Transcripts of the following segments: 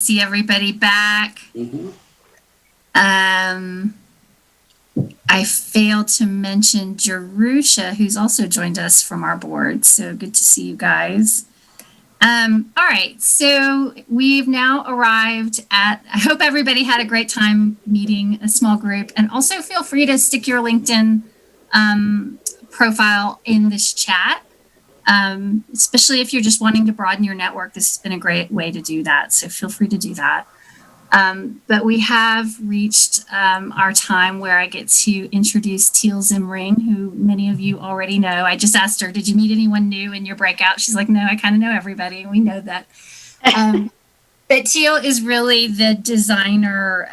See everybody back. Mm-hmm. I failed to mention Jerusha, who's also joined us from our board. So good to see you guys. All right, so we've now arrived at, I hope everybody had a great time meeting a small group, and also feel free to stick your LinkedIn profile in this chat, especially if you're just wanting to broaden your network. This has been a great way to do that, so feel free to do that. But we have reached our time where I get to introduce Teal Zimring, who many of you already know. I just asked her, did you meet anyone new in your breakout? She's like, no, I kind of know everybody. We know that. But Teal is really the designer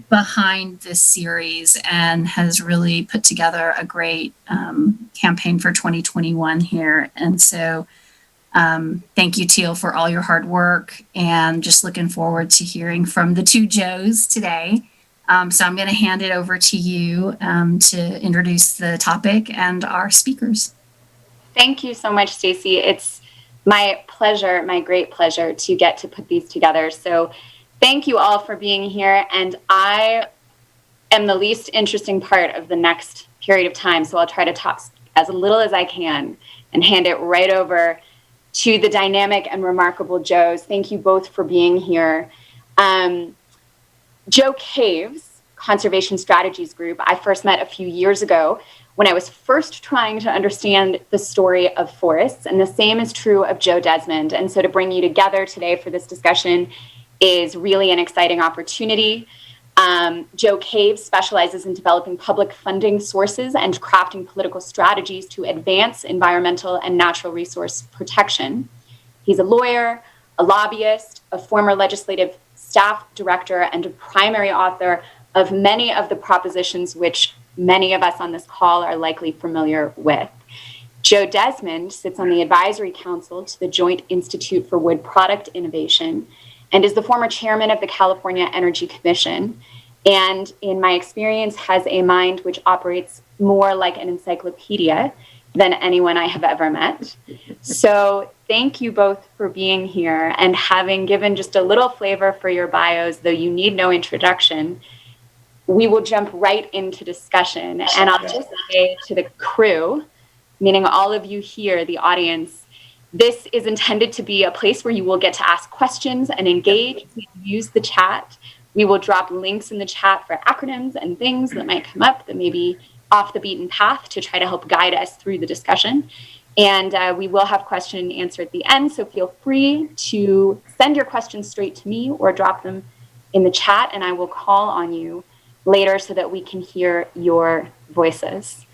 behind this series and has really put together a great campaign for 2021 here. And so thank you, Teal, for all your hard work, and just looking forward to hearing from the two Joes today. So I'm going to hand it over to you to introduce the topic and our speakers. Thank you so much, Stacy. It's my pleasure, my great pleasure to get to put these together. So thank you all for being here. And I am the least interesting part of the next period of time, so I'll try to talk as little as I can and hand it right over to the dynamic and remarkable Joes. Thank you both for being here. Joe Cave's Conservation Strategies Group, I first met a few years ago when I was first trying to understand the story of forests, and the same is true of Joe Desmond. And so to bring you together today for this discussion is really an exciting opportunity. Joe Cave specializes in developing public funding sources and crafting political strategies to advance environmental and natural resource protection. He's a lawyer, a lobbyist, a former legislative staff director, and a primary author of many of the propositions which many of us on this call are likely familiar with. Joe Desmond sits on the advisory council to the Joint Institute for Wood Product Innovation and is the former chairman of the California Energy Commission, and in my experience has a mind which operates more like an encyclopedia than anyone I have ever met. So thank you both for being here and having given just a little flavor for your bios, though you need no introduction. We will jump right into discussion, and I'll just say to the crew, meaning all of you here, the audience, this is intended to be a place where you will get to ask questions and engage. Please use the chat. We will drop links in the chat for acronyms and things that might come up that may be off the beaten path to try to help guide us through the discussion. And we will have question and answer at the end, so feel free to send your questions straight to me or drop them in the chat, and I will call on you later so that we can hear your voices.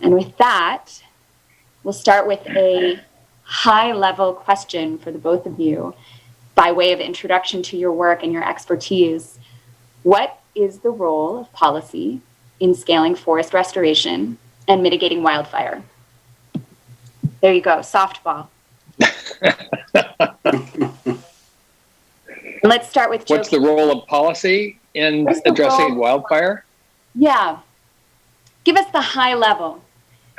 And with that, we'll start with a high-level question for the both of you by way of introduction to your work and your expertise. What is the role of policy in scaling forest restoration and mitigating wildfire? There you go, softball. Let's start with Joe. What's the role of policy in addressing wildfire? Yeah, give us the high level.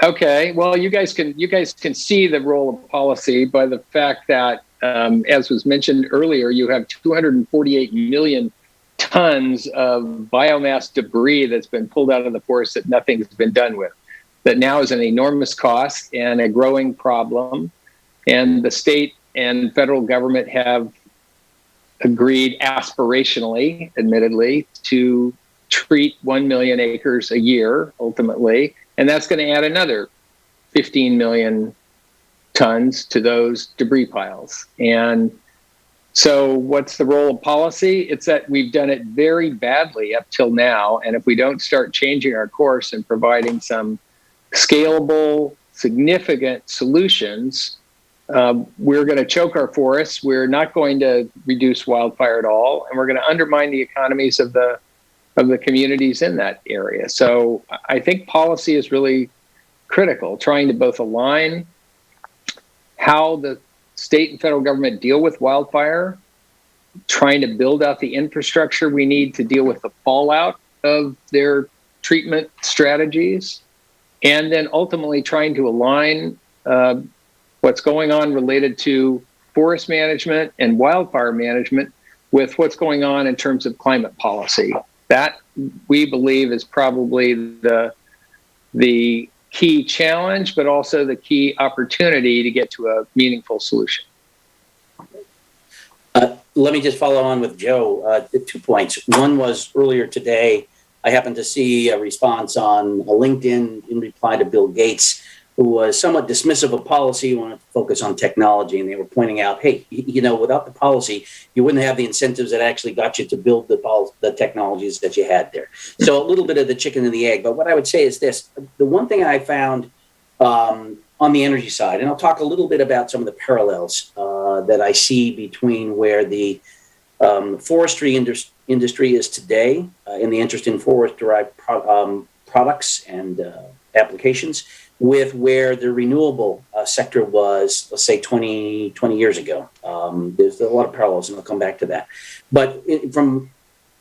Okay, well, you guys can see the role of policy by the fact that, as was mentioned earlier, you have 248 million tons of biomass debris that's been pulled out of the forest that nothing's been done with. That now is an enormous cost and a growing problem. And the state and federal government have agreed aspirationally, admittedly, to treat 1 million acres a year, ultimately. And that's going to add another 15 million tons to those debris piles. And so what's the role of policy? It's that we've done it very badly up till now. And if we don't start changing our course and providing some scalable, significant solutions, we're going to choke our forests. We're not going to reduce wildfire at all. And we're going to undermine the economies of the communities in that area. So I think policy is really critical, trying to both align how the state and federal government deal with wildfire, trying to build out the infrastructure we need to deal with the fallout of their treatment strategies, and then ultimately trying to align what's going on related to forest management and wildfire management with what's going on in terms of climate policy. That, we believe, is probably the key challenge, but also the key opportunity to get to a meaningful solution. Let me just follow on with Joe. 2 points. One was earlier today, I happened to see a response on LinkedIn in reply to Bill Gates, who was somewhat dismissive of policy, wanted to focus on technology. And they were pointing out, hey, without the policy, you wouldn't have the incentives that actually got you to build the technologies that you had there. So a little bit of the chicken and the egg. But what I would say is this. The one thing I found on the energy side, and I'll talk a little bit about some of the parallels that I see between where the forestry industry is today in the interest in forest-derived products and applications with where the renewable sector was, let's say, 20 years ago. There's a lot of parallels, and I'll come back to that. But from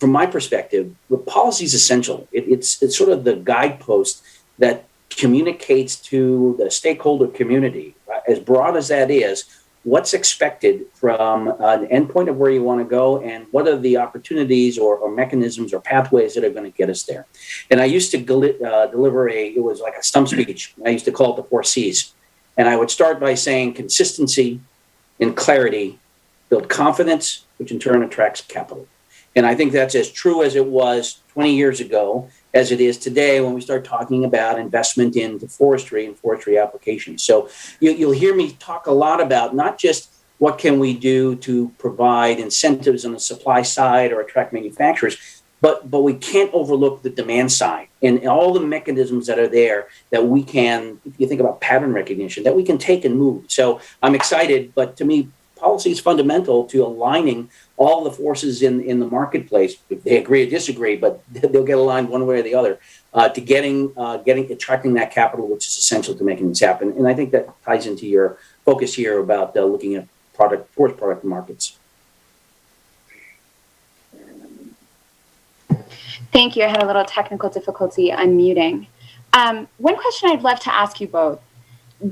my perspective, the policy is essential. It's sort of the guidepost that communicates to the stakeholder community, right, as broad as that is, what's expected from an endpoint of where you want to go and what are the opportunities or mechanisms or pathways that are going to get us there. And I used to deliver it was like a stump speech. I used to call it the 4 C's. And I would start by saying consistency and clarity build confidence, which in turn attracts capital. And I think that's as true as it was 20 years ago as it is today when we start talking about investment into forestry and forestry applications. So you'll hear me talk a lot about not just what can we do to provide incentives on the supply side or attract manufacturers, but we can't overlook the demand side and all the mechanisms that are there that we can, if you think about pattern recognition, that we can take and move. So I'm excited, but to me, policy is fundamental to aligning all the forces in the marketplace. If they agree or disagree, but they'll get aligned one way or the other to attracting that capital, which is essential to making this happen. And I think that ties into your focus here about looking at forest product markets. Thank you. I had a little technical difficulty unmuting. One question I'd love to ask you both.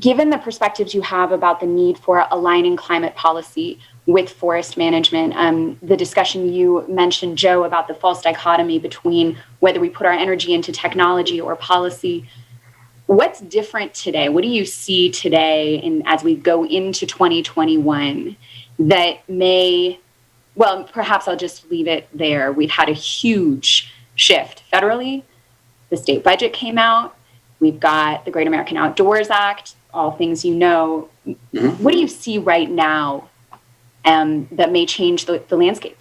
Given the perspectives you have about the need for aligning climate policy with forest management, the discussion you mentioned, Joe, about the false dichotomy between whether we put our energy into technology or policy, what's different today? What do you see today as we go into 2021 that may, well, perhaps I'll just leave it there. We've had a huge shift federally. The state budget came out. We've got the Great American Outdoors Act, all things you know. Mm-hmm. What do you see right now that may change the landscape?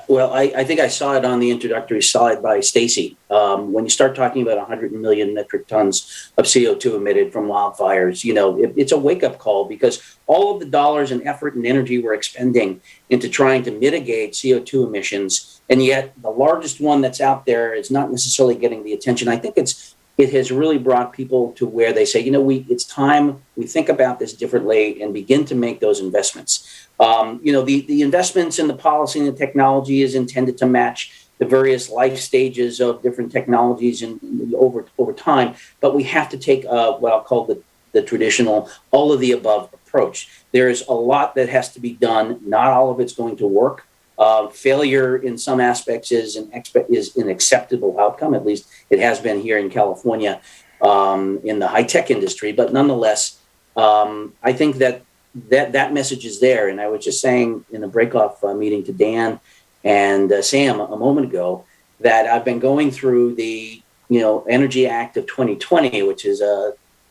Well, I think I saw it on the introductory slide by Stacy. When you start talking about 100 million metric tons of CO2 emitted from wildfires, it's a wake-up call because all of the dollars and effort and energy we're expending into trying to mitigate CO2 emissions, and yet the largest one that's out there is not necessarily getting the attention. I think it has really brought people to where they say, it's time we think about this differently and begin to make those investments. The investments in the policy and the technology is intended to match the various life stages of different technologies and over time. But we have to take what I'll call the traditional all of the above approach. There's a lot that has to be done. Not all of it's going to work. Failure in some aspects is an acceptable outcome. At least it has been here in California in the high-tech industry. But nonetheless, I think that message is there. And I was just saying in a break-off meeting to Dan and Sam a moment ago that I've been going through the Energy Act of 2020, which is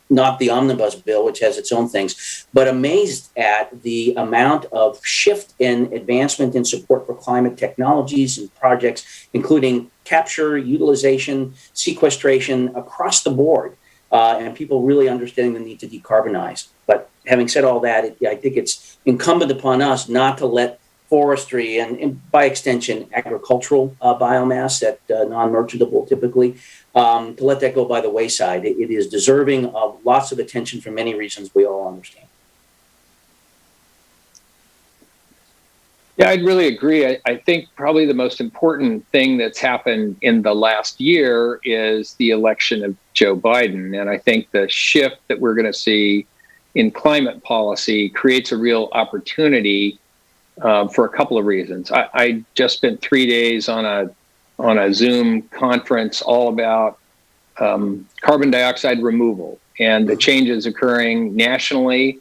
not the omnibus bill, which has its own things, but amazed at the amount of shift in advancement in support for climate technologies and projects, including capture, utilization, sequestration across the board, and people really understanding the need to decarbonize. But having said all that, I think it's incumbent upon us not to let forestry and by extension, agricultural biomass, that non-merchantable typically, to let that go by the wayside. It is deserving of lots of attention for many reasons we all understand. Yeah, I'd really agree. I think probably the most important thing that's happened in the last year is the election of Joe Biden. And I think the shift that we're going to see in climate policy creates a real opportunity for a couple of reasons. I just spent 3 days on a Zoom conference all about carbon dioxide removal and the changes occurring nationally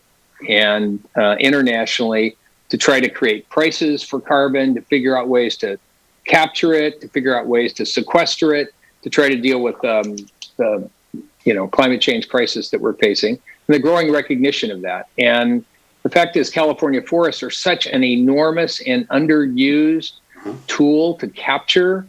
and internationally to try to create prices for carbon, to figure out ways to capture it, to figure out ways to sequester it, to try to deal with the climate change crisis that we're facing, and the growing recognition of that. And the fact is, California forests are such an enormous and underused tool to capture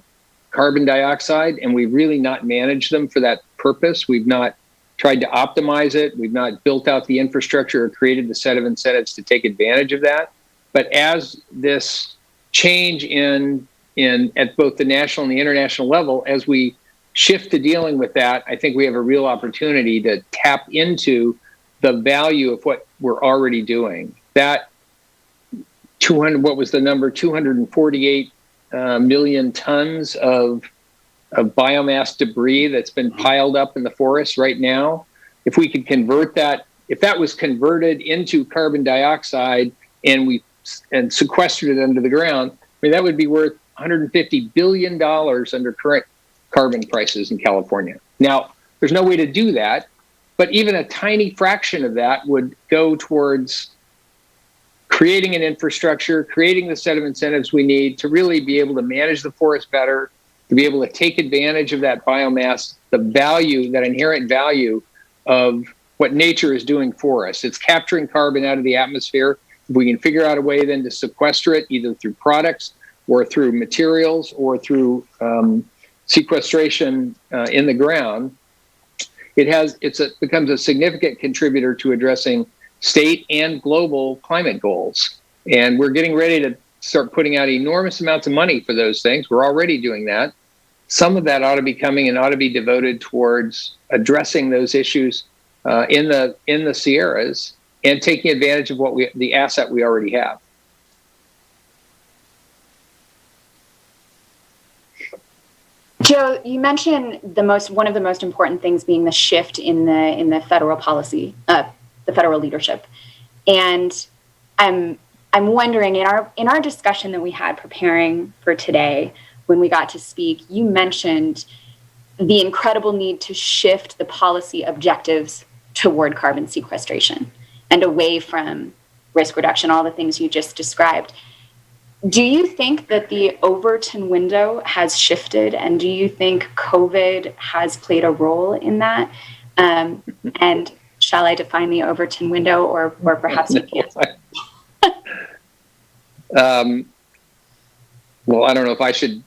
carbon dioxide, and we've really not managed them for that purpose. We've not tried to optimize it. We've not built out the infrastructure or created the set of incentives to take advantage of that. But as this change in at both the national and the international level, as we shift to dealing with that, I think we have a real opportunity to tap into the value of what we're already doing. That 248 million tons of biomass debris that's been piled up in the forest right now. If we could convert that, if that was converted into carbon dioxide and sequestered it under the ground, I mean, that would be worth $150 billion under current carbon prices in California. Now, there's no way to do that, but even a tiny fraction of that would go towards creating an infrastructure, creating the set of incentives we need to really be able to manage the forest better, to be able to take advantage of that biomass, the value, that inherent value of what nature is doing for us. It's capturing carbon out of the atmosphere. If we can figure out a way then to sequester it, either through products or through materials or through sequestration in the ground, it becomes a significant contributor to addressing state and global climate goals. And we're getting ready to start putting out enormous amounts of money for those things. We're already doing that. Some of that ought to be coming and ought to be devoted towards addressing those issues in the Sierras and taking advantage of the asset we already have. Joe, you mentioned one of the most important things being the shift in the federal policy, the federal leadership, and I'm wondering, in our discussion that we had preparing for today, when we got to speak, you mentioned the incredible need to shift the policy objectives toward carbon sequestration and away from risk reduction, all the things you just described. Do you think that the Overton window has shifted, and do you think COVID has played a role in that? And shall I define the Overton window, or perhaps you can't? Well, I don't know if I should.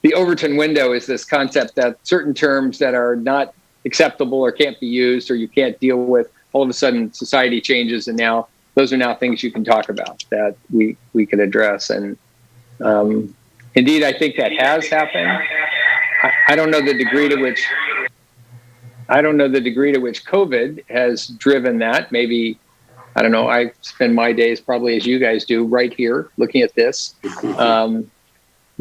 The Overton window is this concept that certain terms that are not acceptable or can't be used or you can't deal with, all of a sudden society changes, and now those are now things you can talk about that we can address. And indeed, I think that has happened. I don't know the degree to which COVID has driven that. Maybe, I don't know, I spend my days probably as you guys do right here looking at this.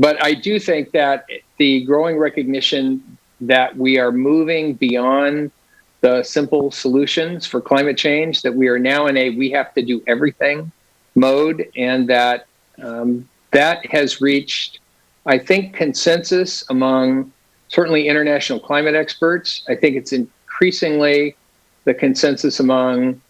But I do think that the growing recognition that we are moving beyond the simple solutions for climate change, that we are now in a we have to do everything mode, and that that has reached, I think, consensus among certainly international climate experts. I think it's increasingly the consensus among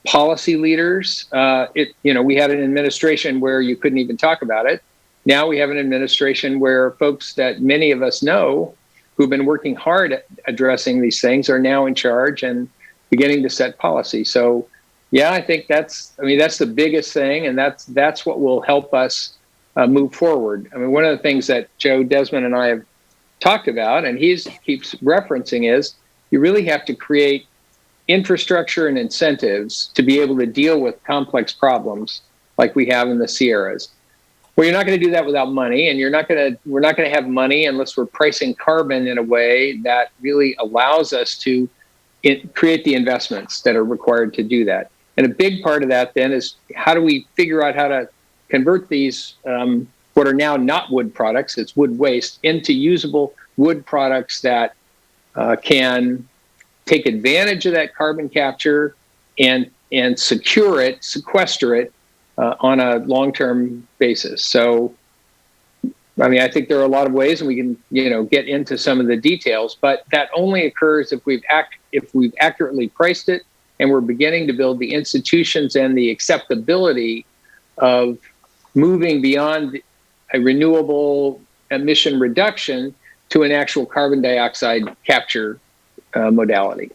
policy leaders. We had an administration where you couldn't even talk about it. Now we have an administration where folks that many of us know who've been working hard at addressing these things are now in charge and beginning to set policy. So, yeah, I think that's the biggest thing, and that's what will help us move forward. I mean, one of the things that Joe, Desmond, and I have talked about, and he keeps referencing, is you really have to create infrastructure and incentives to be able to deal with complex problems like we have in the Sierras. Well, you're not going to do that without money, and we're not going to have money unless we're pricing carbon in a way that really allows us to create the investments that are required to do that. And a big part of that then is, how do we figure out how to convert these, what are now not wood products, it's wood waste, into usable wood products that can take advantage of that carbon capture and sequester it on a long-term basis. So, I mean, I think there are a lot of ways, and we can, get into some of the details, but that only occurs if we've accurately priced it, and we're beginning to build the institutions and the acceptability of moving beyond a renewable emission reduction to an actual carbon dioxide capture modality.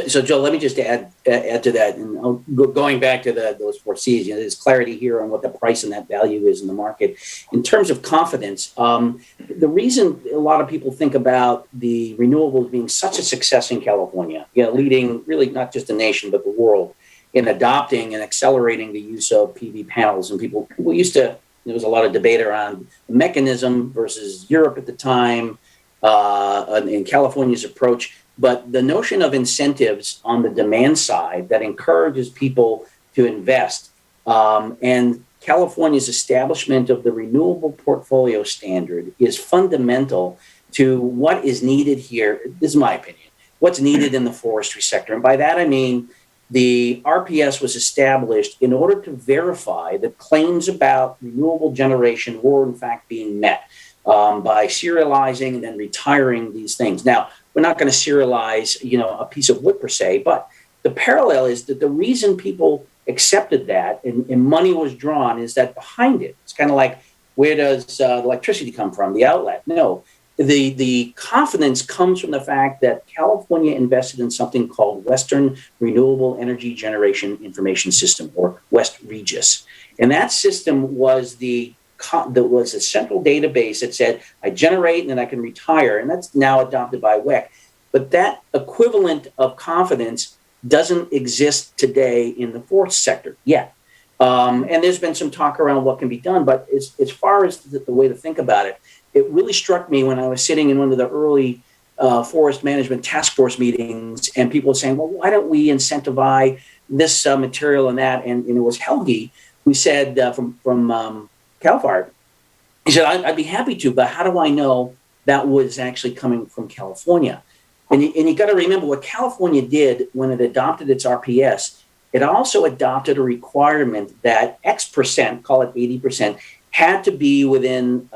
So, Joe, let me just add to that, and going back to those 4 C's. There's clarity here on what the price and that value is in the market. In terms of confidence, the reason a lot of people think about the renewables being such a success in California, leading really not just the nation but the world in adopting and accelerating the use of PV panels, and people used to. There was a lot of debate around the mechanism versus Europe at the time, in California's approach. But the notion of incentives on the demand side that encourages people to invest, and California's establishment of the renewable portfolio standard is fundamental to what is needed here. This is my opinion. What's needed in the forestry sector. And by that, I mean the RPS was established in order to verify that claims about renewable generation were in fact being met by serializing and then retiring these things. Now, we're not going to serialize, a piece of wood per se, but the parallel is that the reason people accepted that and money was drawn is that behind it, it's kind of like, where does electricity come from? The outlet? No. The confidence comes from the fact that California invested in something called Western Renewable Energy Generation Information System, or West Regis. And that system was that was a central database that said, I generate and then I can retire. And that's now adopted by WEC. But that equivalent of confidence doesn't exist today in the forest sector yet. And there's been some talk around what can be done. But as far as the way to think about it, it really struck me when I was sitting in one of the early forest management task force meetings, and people were saying, well, why don't we incentivize this material and that? And it was Helgi who said from Cal Fire, he said, I'd be happy to, but how do I know that was actually coming from California? And you got to remember what California did when it adopted its RPS. It also adopted a requirement that X percent, call it 80%, had to be within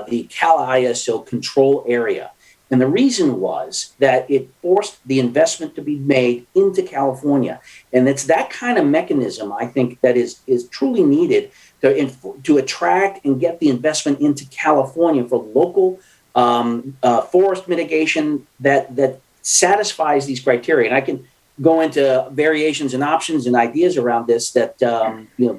the Cal ISO control area. And the reason was that it forced the investment to be made into California. And it's that kind of mechanism, I think, that is truly needed to attract and get the investment into California for local forest mitigation that satisfies these criteria. And I can go into variations and options and ideas around this that,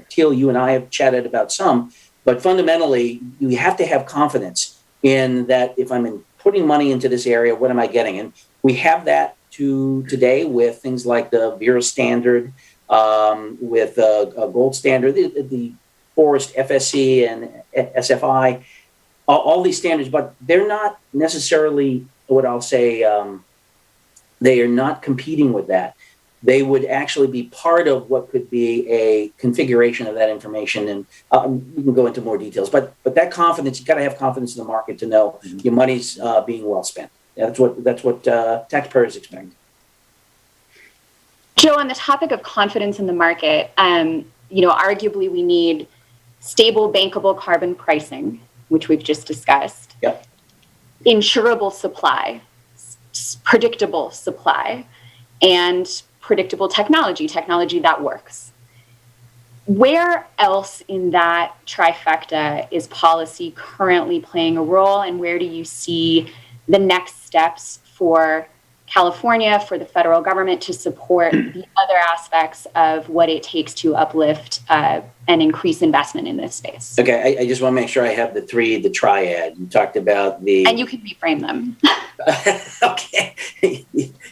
Teal, you and I have chatted about some. But fundamentally, you have to have confidence in that if I'm putting money into this area, what am I getting? And we have that today with things like the Vera standard, with a gold standard, the Forest FSC and SFI, all these standards, but they're not necessarily what I'll say, they are not competing with that. They would actually be part of what could be a configuration of that information. And we can go into more details, but that confidence, you got to have confidence in the market to know your money's being well spent. That's what taxpayers expect. Joe, on the topic of confidence in the market, arguably we need stable, bankable carbon pricing, which we've just discussed. Yep. Insurable supply, predictable supply, and predictable technology that works. Where else in that trifecta is policy currently playing a role, and where do you see the next steps for California, for the federal government to support the other aspects of what it takes to uplift and increase investment in this space? Okay, I just want to make sure I have the triad. You talked about the... And you can reframe them. Okay.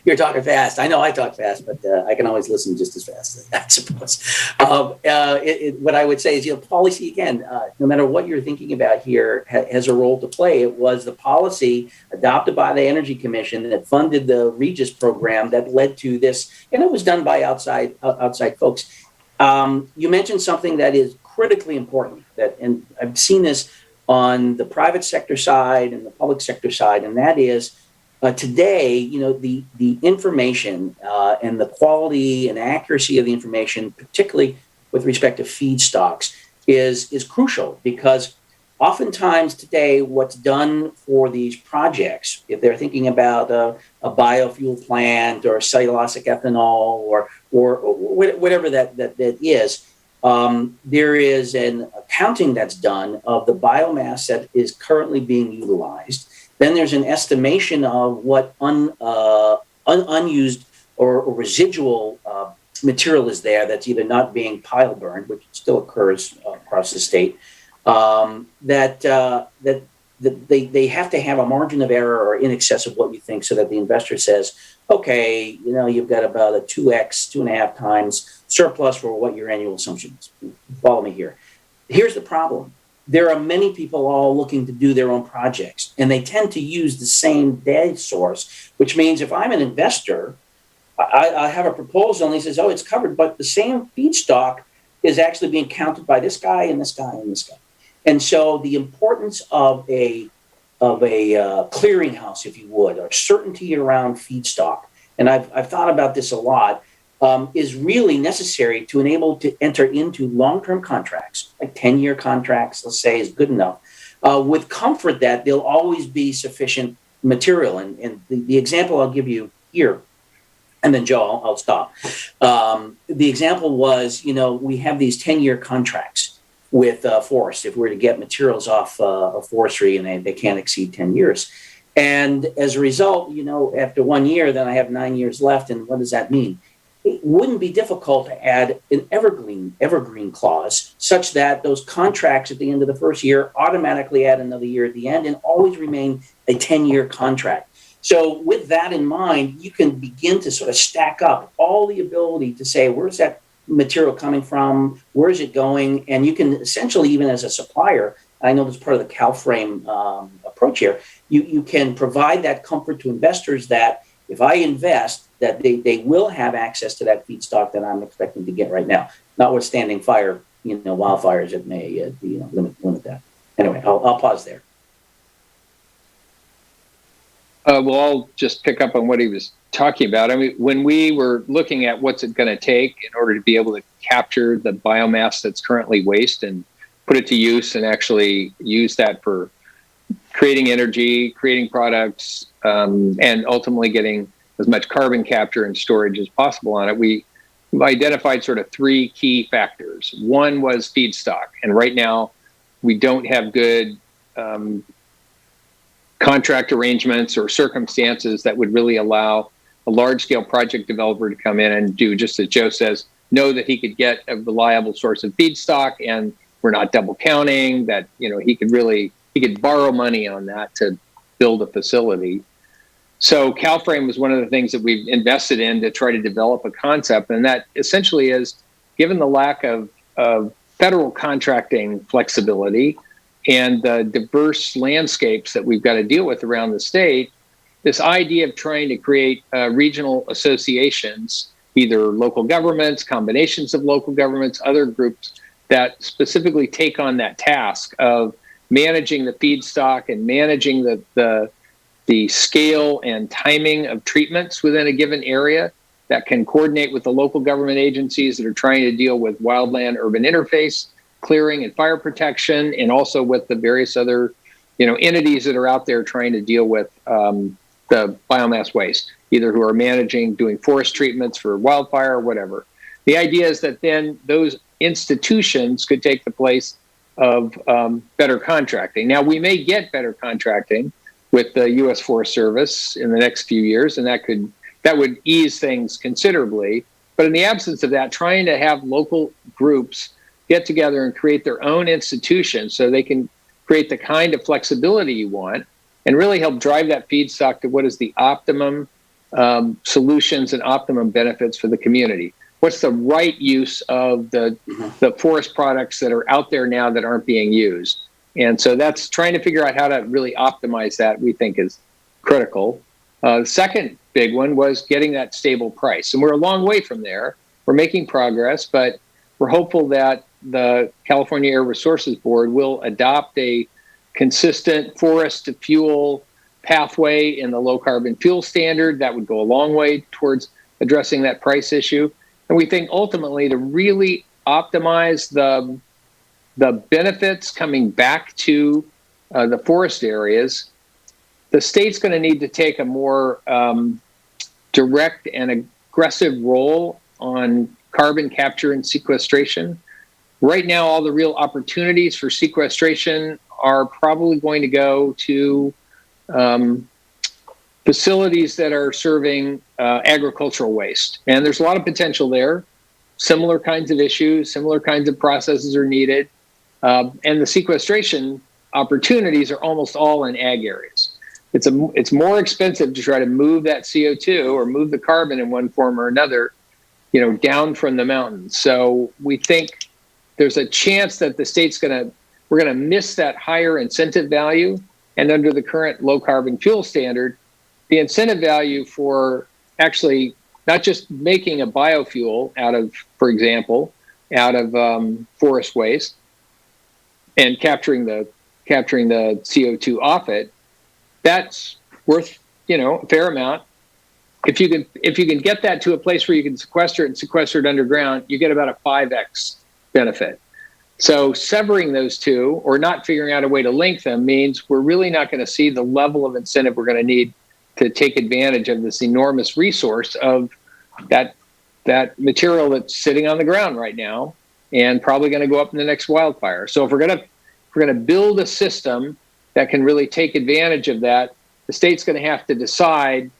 You're talking fast. I know I talk fast, but I can always listen just as fast, I suppose. What I would say is, policy, again, no matter what you're thinking about here, has a role to play. It was the policy adopted by the Energy Commission that funded the Regis program that led to this, and it was done by outside folks. You mentioned something that is critically important, and I've seen this on the private sector side and the public sector side, and that is today, the information and the quality and accuracy of the information, particularly with respect to feedstocks is crucial, because oftentimes today what's done for these projects, if they're thinking about a biofuel plant or cellulosic ethanol or whatever that is, there is an accounting that's done of the biomass that is currently being utilized. Then there's an estimation of what unused or residual material is there that's either not being pile burned, which still occurs across the state. That they have to have a margin of error or in excess of what you think, so that the investor says, okay, you've got about a 2x, 2.5 times surplus for what your annual assumption is. Follow me here. Here's the problem. There are many people all looking to do their own projects, and they tend to use the same data source, which means if I'm an investor, I have a proposal and he says, oh, it's covered, but the same feedstock is actually being counted by this guy and this guy and this guy. And so the importance of a clearinghouse, if you would, or certainty around feedstock, and I've thought about this a lot, is really necessary to enable to enter into long-term contracts, like 10-year contracts, let's say, is good enough, with comfort that there'll always be sufficient material. And the example I'll give you here, and then Joe, I'll stop. The example was, we have these 10-year contracts with forest, if we're to get materials off of forestry, and they can't exceed 10 years. And as a result, after 1 year, then I have 9 years left. And what does that mean? It wouldn't be difficult to add an evergreen clause, such that those contracts at the end of the first year automatically add another year at the end and always remain a 10-year contract. So with that in mind, you can begin to sort of stack up all the ability to say, where's that material coming from? Where is it going? And you can essentially, even as a supplier, I know that's part of the CalFrame approach here, you can provide that comfort to investors that if I invest, that they will have access to that feedstock that I'm expecting to get right now, notwithstanding wildfires that may limit that. Anyway, I'll pause there. Well, I'll just pick up on what he was talking about. I mean, when we were looking at what's it going to take in order to be able to capture the biomass that's currently waste and put it to use and actually use that for creating energy, creating products, and ultimately getting as much carbon capture and storage as possible on it, we identified sort of 3 key factors. One was feedstock. And right now, we don't have good contract arrangements or circumstances that would really allow a large-scale project developer to come in and do, just as Joe says, know that he could get a reliable source of feedstock, and we're not double counting, that he could borrow money on that to build a facility. So CalFrame was one of the things that we've invested in to try to develop a concept, and that essentially is, given the lack of federal contracting flexibility and the diverse landscapes that we've got to deal with around the state, this idea of trying to create regional associations, either local governments, combinations of local governments, other groups that specifically take on that task of managing the feedstock and managing the scale and timing of treatments within a given area, that can coordinate with the local government agencies that are trying to deal with wildland-urban interface, clearing and fire protection, and also with the various other entities that are out there trying to deal with the biomass waste, either who are managing, doing forest treatments for wildfire or whatever. The idea is that then those institutions could take the place of better contracting. Now, we may get better contracting with the U.S. Forest Service in the next few years, and that would ease things considerably. But in the absence of that, trying to have local groups get together and create their own institutions so they can create the kind of flexibility you want and really help drive that feedstock to what is the optimum solutions and optimum benefits for the community. What's the right use of the forest products that are out there now that aren't being used? And so that's trying to figure out how to really optimize that, we think, is critical. The second big one was getting that stable price. And we're a long way from there. We're making progress, but we're hopeful that the California Air Resources Board will adopt a consistent forest to fuel pathway in the low carbon fuel standard. That would go a long way towards addressing that price issue. And we think ultimately to really optimize the benefits coming back to the forest areas, the state's going to need to take a more direct and aggressive role on carbon capture and sequestration. Right now, all the real opportunities for sequestration are probably going to go to facilities that are serving agricultural waste. And there's a lot of potential there. Similar kinds of issues, similar kinds of processes are needed. And the sequestration opportunities are almost all in ag areas. It's more expensive to try to move that CO2 or move the carbon in one form or another, down from the mountains. So we think there's a chance that the state's we're going to miss that higher incentive value. And under the current low carbon fuel standard, the incentive value for actually not just making a biofuel out of, for example, forest waste and capturing the CO2 off it, that's worth, a fair amount. If you can get that to a place where you can sequester it underground, you get about a 5x benefit. So severing those two or not figuring out a way to link them means we're really not going to see the level of incentive we're going to need to take advantage of this enormous resource of that material that's sitting on the ground right now and probably going to go up in the next wildfire. So if we're going to build a system that can really take advantage of that, the state's going to have to decide,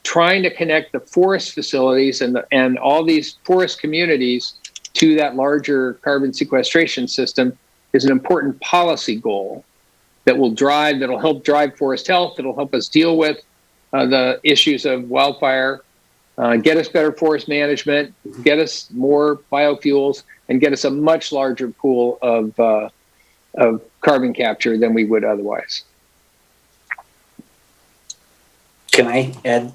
trying to connect the forest facilities and all these forest communities to that larger carbon sequestration system is an important policy goal that'll help drive forest health, that'll help us deal with the issues of wildfire, get us better forest management, get us more biofuels, and get us a much larger pool of carbon capture than we would otherwise. Can I add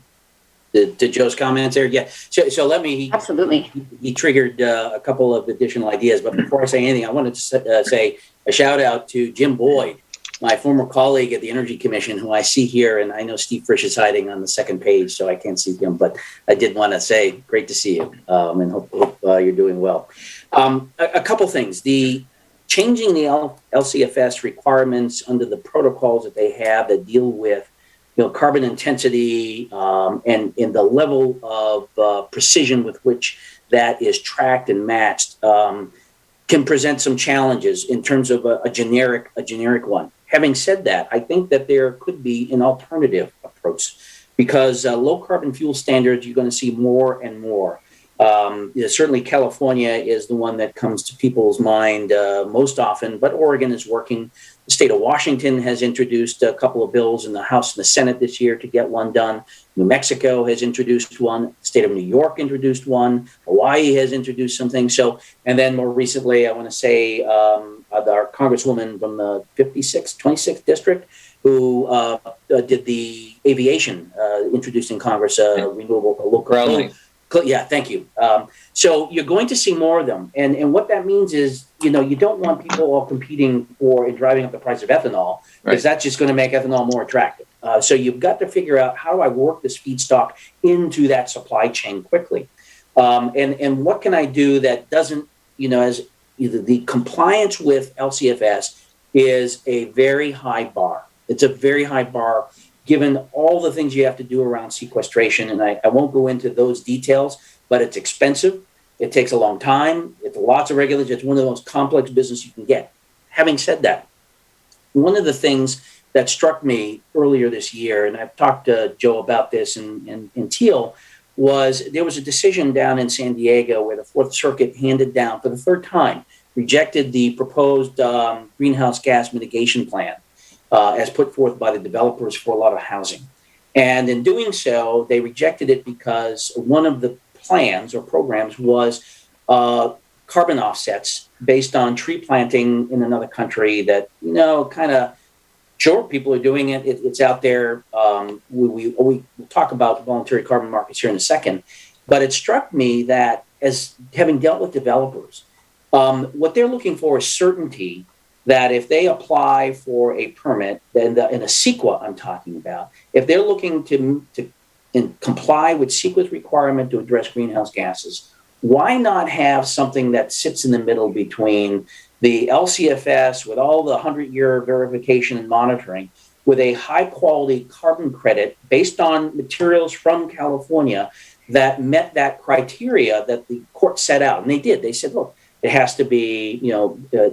to Joe's comments there? Yeah. So let me. Absolutely. He triggered a couple of additional ideas, but before I say anything, I wanted to say a shout out to Jim Boyd, my former colleague at the Energy Commission, who I see here, and I know Steve Frisch is hiding on the second page, so I can't see him, but I did want to say, great to see you, and hope you're doing well. A couple things. The changing the LCFS requirements under the protocols that they have that deal with carbon intensity and in the level of precision with which that is tracked and matched can present some challenges in terms of a generic one. Having said that, I think that there could be an alternative approach because low carbon fuel standards, you're going to see more and more. Certainly California is the one that comes to people's mind most often, but Oregon is working. The state of Washington has introduced a couple of bills in the House and the Senate this year to get one done. New Mexico has introduced one. The state of New York introduced one. Hawaii has introduced something. So, and then more recently, I want to say our Congresswoman from the 26th district who did the aviation, introduced in Congress, renewable local. Yeah, thank you. So you're going to see more of them. And what that means is, you don't want people all competing for and driving up the price of ethanol, because that's just going to make ethanol more attractive. So you've got to figure out, how do I work this feedstock into that supply chain quickly? And what can I do that doesn't, as either the compliance with LCFS is a very high bar. It's a very high bar, given all the things you have to do around sequestration. And I won't go into those details, but it's expensive. It takes a long time. It's lots of regulations. It's one of the most complex business you can get. Having said that, one of the things that struck me earlier this year, and I've talked to Joe about this in Teal, was there was a decision down in San Diego where the Fourth Circuit handed down, for the third time, rejected the proposed greenhouse gas mitigation plan as put forth by the developers for a lot of housing. And in doing so, they rejected it because one of the plans or programs was carbon offsets based on tree planting in another country that, kind of, sure, people are doing it. It's out there. We'll talk about voluntary carbon markets here in a second. But it struck me that, as having dealt with developers, what they're looking for is certainty that if they apply for a permit, then in a CEQA I'm talking about, if they're looking to comply with CEQA's requirement to address greenhouse gases, why not have something that sits in the middle between the LCFS with all the 100-year verification and monitoring, with a high-quality carbon credit based on materials from California that met that criteria that the court set out? And they did. They said, look, it has to be,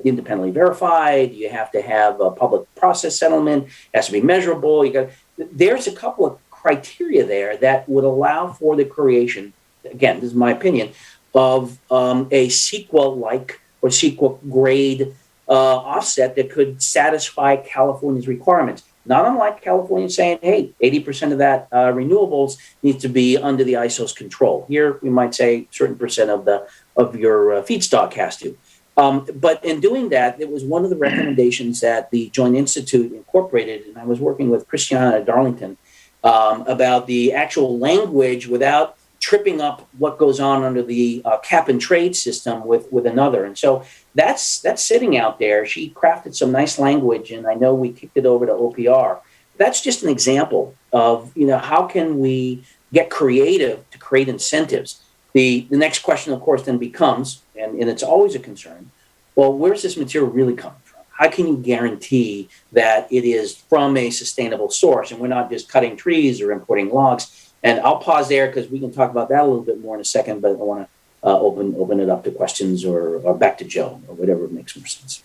independently verified. You have to have a public process settlement. It has to be measurable. There's a couple of criteria there that would allow for the creation, again, this is my opinion, of a CEQA-like or CEQA-grade offset that could satisfy California's requirements. Not unlike California saying, hey, 80% of that renewables needs to be under the ISO's control. Here, we might say certain percent of your feedstock has to. But in doing that, it was one of the recommendations that the Joint Institute incorporated, and I was working with Christiana Darlington about the actual language without tripping up what goes on under the cap and trade system with another. And so that's sitting out there. She crafted some nice language, and I know we kicked it over to OPR. That's just an example of, how can we get creative to create incentives? The next question, of course, then becomes, and it's always a concern, well, where's this material really coming from? How can you guarantee that it is from a sustainable source and we're not just cutting trees or importing logs? And I'll pause there because we can talk about that a little bit more in a second, but I want to open it up to questions or back to Joe or whatever makes more sense.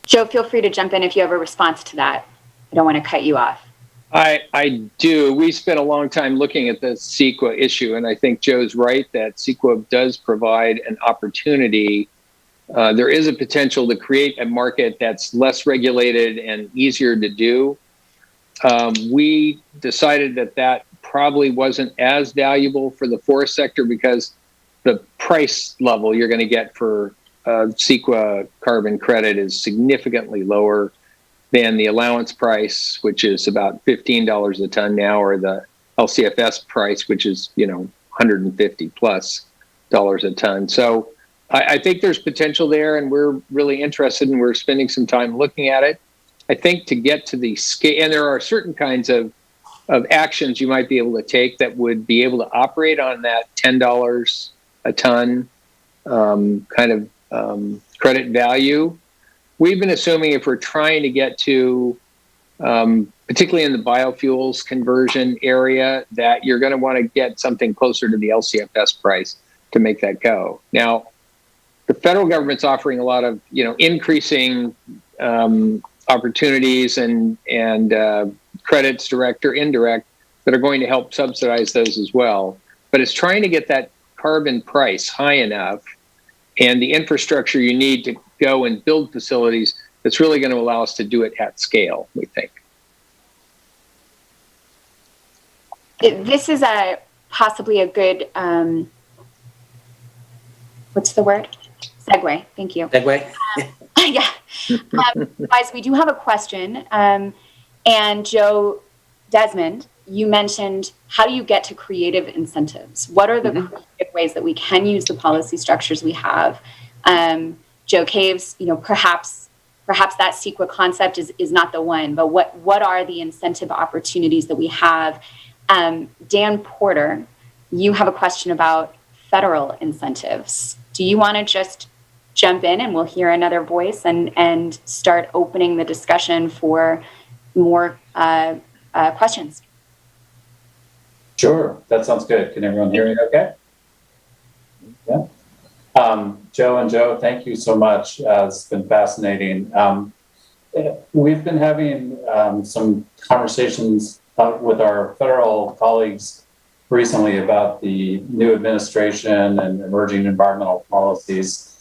Joe, feel free to jump in if you have a response to that. I don't want to cut you off. I do. We spent a long time looking at the CEQA issue, and I think Joe's right that CEQA does provide an opportunity. There is a potential to create a market that's less regulated and easier to do. We decided that probably wasn't as valuable for the forest sector because the price level you're going to get for CEQA carbon credit is significantly lower than the allowance price, which is about $15 a ton now, or the LCFS price, which is, $150 plus a ton. So I think there's potential there, and we're really interested, and we're spending some time looking at it. I think to get to the scale, and there are certain kinds of actions you might be able to take that would be able to operate on that $10 a ton credit value. We've been assuming if we're trying to get to, particularly in the biofuels conversion area, that you're going to want to get something closer to the LCFS price to make that go. Now, the federal government's offering a lot of, increasing opportunities and credits, direct or indirect, that are going to help subsidize those as well. But it's trying to get that carbon price high enough and the infrastructure you need to go and build facilities that's really going to allow us to do it at scale, we think. This is possibly a good, what's the word? Segue. Thank you. Segue? Yeah. Guys, we do have a question. And Joe, Desmond, you mentioned, how do you get to creative incentives? What are the creative ways that we can use the policy structures we have? Joe Caves, perhaps that CEQA concept is not the one, but what are the incentive opportunities that we have? Dan Porter, you have a question about federal incentives. Do you want to just jump in and we'll hear another voice and start opening the discussion for more questions? Sure, that sounds good. Can everyone hear me okay? Yeah. Joe and Joe, thank you so much. It's been fascinating. We've been having some conversations with our federal colleagues recently about the new administration and emerging environmental policies.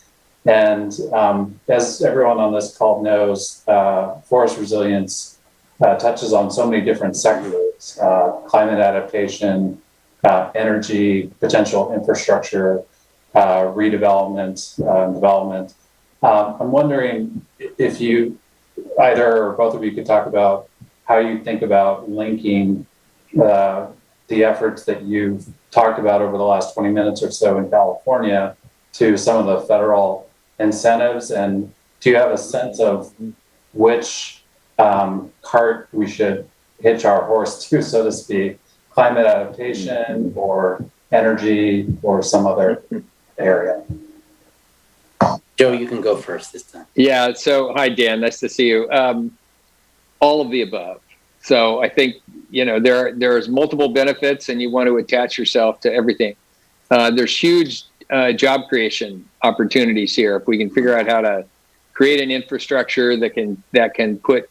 And as everyone on this call knows, forest resilience touches on so many different sectors: climate adaptation, energy, potential infrastructure, redevelopment, development. I'm wondering if you, either or both of you, could talk about how you think about linking the efforts that you've talked about over the last 20 minutes or so in California to some of the federal incentives. And do you have a sense of which cart we should hitch our horse to, so to speak? Climate adaptation or energy or some other area? Joe, you can go first this time. Yeah. So, hi, Dan. Nice to see you. All of the above. So, I think there's multiple benefits, and you want to attach yourself to everything. There's huge job creation opportunities here if we can figure out how to create an infrastructure that can put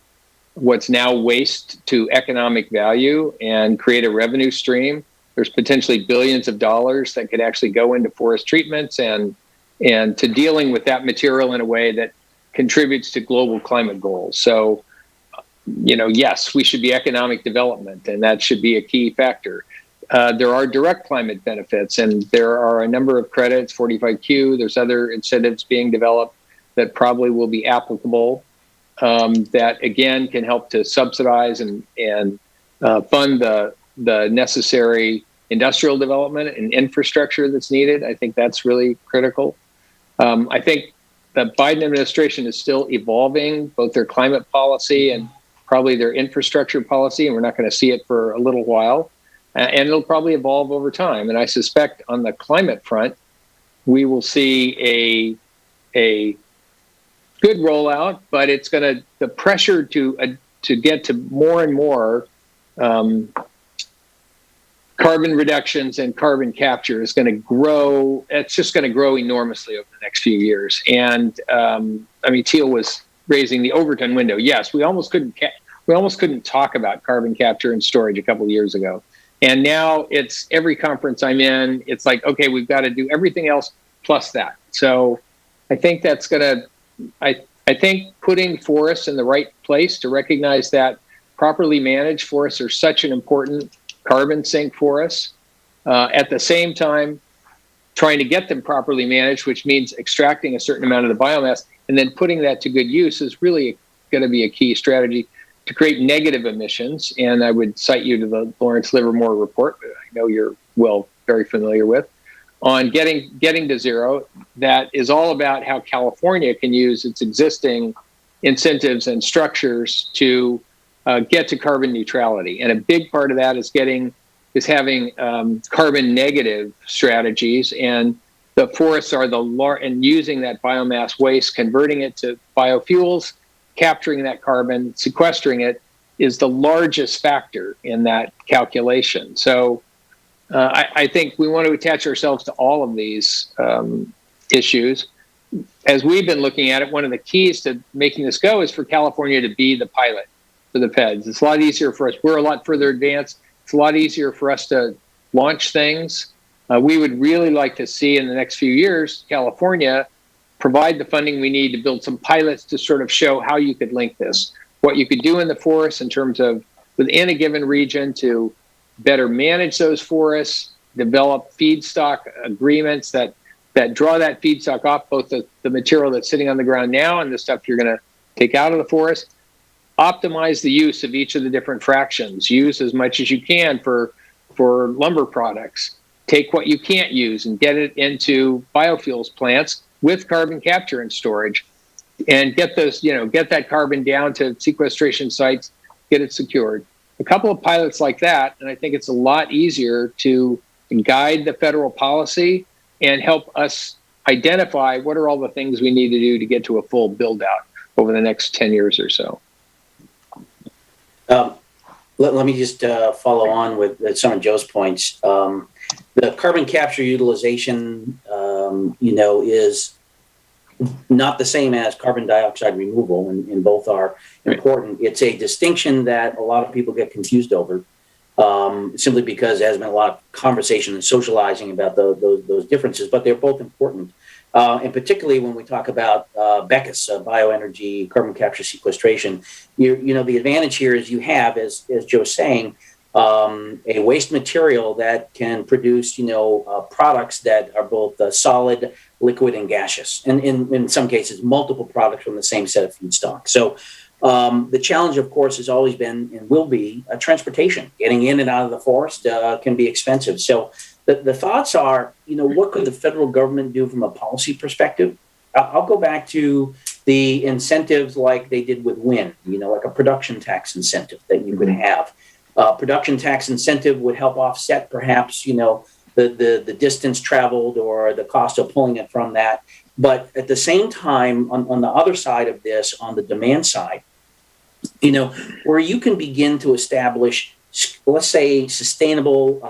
what's now waste to economic value and create a revenue stream. There's potentially billions of dollars that could actually go into forest treatments and to dealing with that material in a way that contributes to global climate goals. So, yes, we should be economic development, and that should be a key factor. There are direct climate benefits, and there are a number of credits, 45Q, there's other incentives being developed that probably will be applicable, that again can help to subsidize and fund the necessary industrial development and infrastructure that's needed. I think that's really critical. I think the Biden administration is still evolving both their climate policy and probably their infrastructure policy, and we're not going to see it for a little while. And it'll probably evolve over time. And I suspect on the climate front, we will see a good rollout, but it's going to, the pressure to get to more and more carbon reductions and carbon capture is going to grow. It's just going to grow enormously over the next few years. And Teal was raising the Overton window. Yes, we almost couldn't talk about carbon capture and storage a couple of years ago. And now it's every conference I'm in, it's like, okay, we've got to do everything else plus that. So I think that's going to, I think putting forests in the right place to recognize that properly managed forests are such an important carbon sink for us. At the same time, trying to get them properly managed, which means extracting a certain amount of the biomass and then putting that to good use is really going to be a key strategy to create negative emissions. And I would cite you to the Lawrence Livermore report, that I know you're very familiar with, on getting to zero. That is all about how California can use its existing incentives and structures to get to carbon neutrality. And a big part of that is having carbon negative strategies, and the forests are and using that biomass waste, converting it to biofuels, capturing that carbon, sequestering it is the largest factor in that calculation. So I think we want to attach ourselves to all of these issues. As we've been looking at it, one of the keys to making this go is for California to be the pilot for the feds. It's a lot easier for us. We're a lot further advanced. It's a lot easier for us to launch things. We would really like to see in the next few years, California provide the funding we need to build some pilots to sort of show how you could link this, what you could do in the forests in terms of within a given region to better manage those forests, develop feedstock agreements that draw that feedstock off, both the material that's sitting on the ground now and the stuff you're going to take out of the forest, optimize the use of each of the different fractions, use as much as you can for lumber products, take what you can't use and get it into biofuels plants with carbon capture and storage, and get that carbon down to sequestration sites, get it secured. A couple of pilots like that, and I think it's a lot easier to guide the federal policy and help us identify what are all the things we need to do to get to a full build out over the next 10 years or so. Let me just follow on with some of Joe's points. The carbon capture utilization, is not the same as carbon dioxide removal, and both are important. It's a distinction that a lot of people get confused over, simply because there has been a lot of conversation and socializing about those differences, but they're both important. And particularly when we talk about BECCS, bioenergy, carbon capture sequestration, the advantage here is you have, as Joe's saying, a waste material that can produce, products that are both solid, liquid, and gaseous, and in some cases, multiple products from the same set of feedstock. So the challenge, of course, has always been and will be transportation. Getting in and out of the forest can be expensive. So the thoughts are, what could the federal government do from a policy perspective? I'll go back to the incentives like they did with wind, like a production tax incentive that you could have. Production tax incentive would help offset perhaps, the distance traveled or the cost of pulling it from that. But at the same time, on the other side of this, on the demand side, where you can begin to establish, let's say, sustainable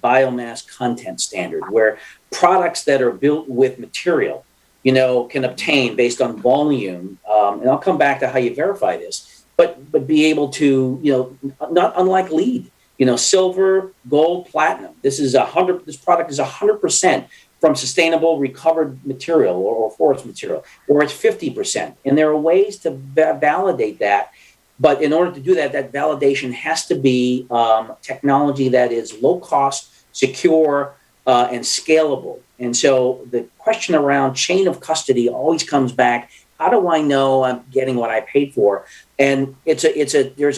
biomass content standard, where products that are built with material, can obtain based on volume. And I'll come back to how you verify this, but be able to, not unlike lead, silver, gold, platinum. This product is 100% from sustainable recovered material or forest material, or it's 50%. And there are ways to validate that. But in order to do that, that validation has to be technology that is low cost, secure, and scalable. And so the question around chain of custody always comes back. How do I know I'm getting what I paid for? And there's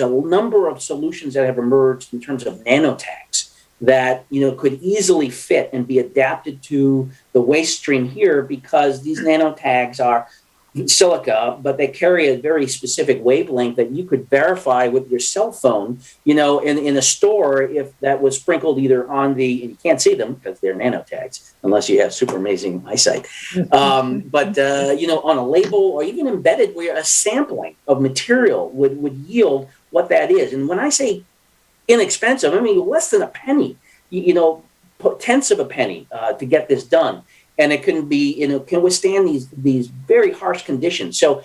a number of solutions that have emerged in terms of nanotags that could easily fit and be adapted to the waste stream here, because these nanotags are silica, but they carry a very specific wavelength that you could verify with your cell phone, in a store, if that was sprinkled either on and you can't see them because they're nanotags unless you have super amazing eyesight. But on a label or even embedded, where a sampling of material would yield what that is. And when I say inexpensive, I mean less than a penny, tenths of a penny to get this done. And it can be, can withstand these very harsh conditions. So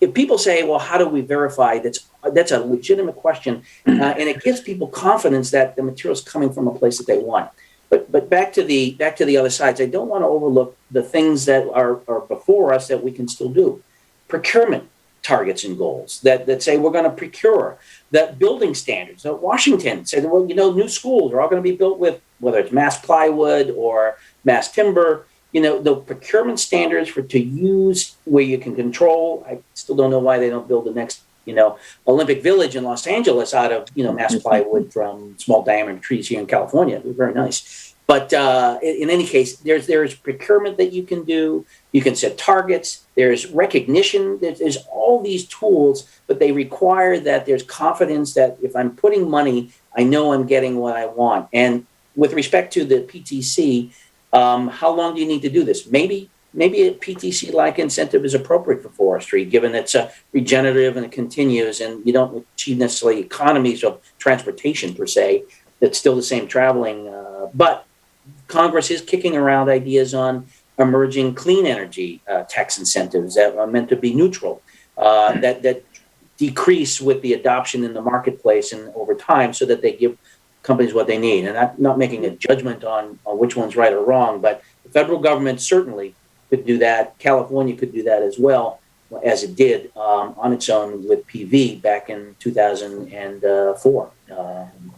if people say, well, how do we verify? That's a legitimate question. And it gives people confidence that the material is coming from a place that they want. But back to the other sides, I don't want to overlook the things that are before us that we can still do. Procurement targets and goals that say we're going to procure. That building standards. So Washington said, well, new schools are all going to be built with, whether it's mass plywood or mass timber, the procurement standards to use where you can control. I still don't know why they don't build the next, Olympic Village in Los Angeles out of, mass plywood from small diameter trees here in California. It was very nice. But in any case, there's procurement that you can do. You can set targets. There's recognition. There's all these tools, but they require that there's confidence that if I'm putting money, I know I'm getting what I want. And with respect to the PTC, how long do you need to do this? Maybe a PTC-like incentive is appropriate for forestry, given it's regenerative and it continues, and you don't achieve necessarily economies of transportation per se. It's still the same traveling, but Congress is kicking around ideas on emerging clean energy tax incentives that are meant to be neutral, that decrease with the adoption in the marketplace and over time, so that they give companies what they need. And I'm not making a judgment on which one's right or wrong, but the federal government certainly could do that. California could do that as well, as it did on its own with PV back in 2004,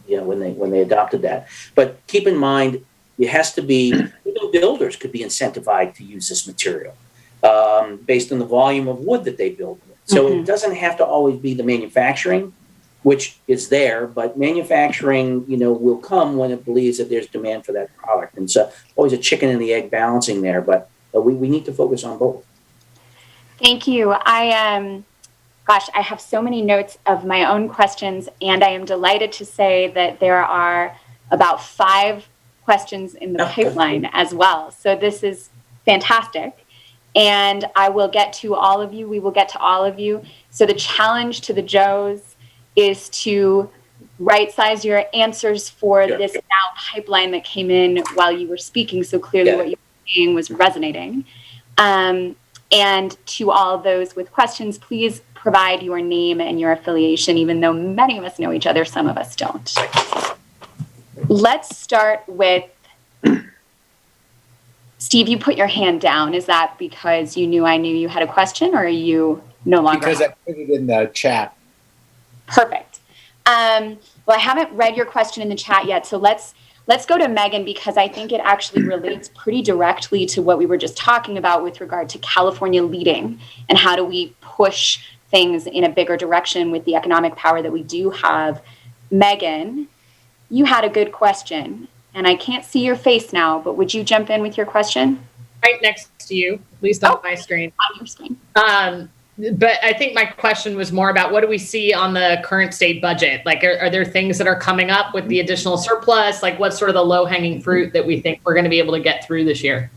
when they adopted that. But keep in mind, it has to be, even builders could be incentivized to use this material based on the volume of wood that they build with. So it doesn't have to always be the manufacturing, which is there, but manufacturing, will come when it believes that there's demand for that product. And so always a chicken and the egg balancing there, but we need to focus on both. Thank you. I have so many notes of my own questions, and I am delighted to say that there are about 5 questions in the pipeline as well. So this is fantastic. And I will get to all of you. We will get to all of you. So the challenge to the Joes is to right-size your answers for this now pipeline that came in while you were speaking. So clearly what you were saying was resonating. And to all those with questions, please provide your name and your affiliation, even though many of us know each other, some of us don't. Let's start with Steve. You put your hand down. Is that because you knew I knew you had a question, or are you no longer? Because I put it in the chat. Perfect. Well, I haven't read your question in the chat yet, so let's go to Megan, because I think it actually relates pretty directly to what we were just talking about with regard to California leading and how do we push things in a bigger direction with the economic power that we do have. Megan, you had a good question, and I can't see your face now, but would you jump in with your question? Right next to you, at least on my screen. On your screen. But I think my question was more about what do we see on the current state budget? Like, are there things that are coming up with the additional surplus? Like, what's sort of the low hanging fruit that we think we're going to be able to get through this year?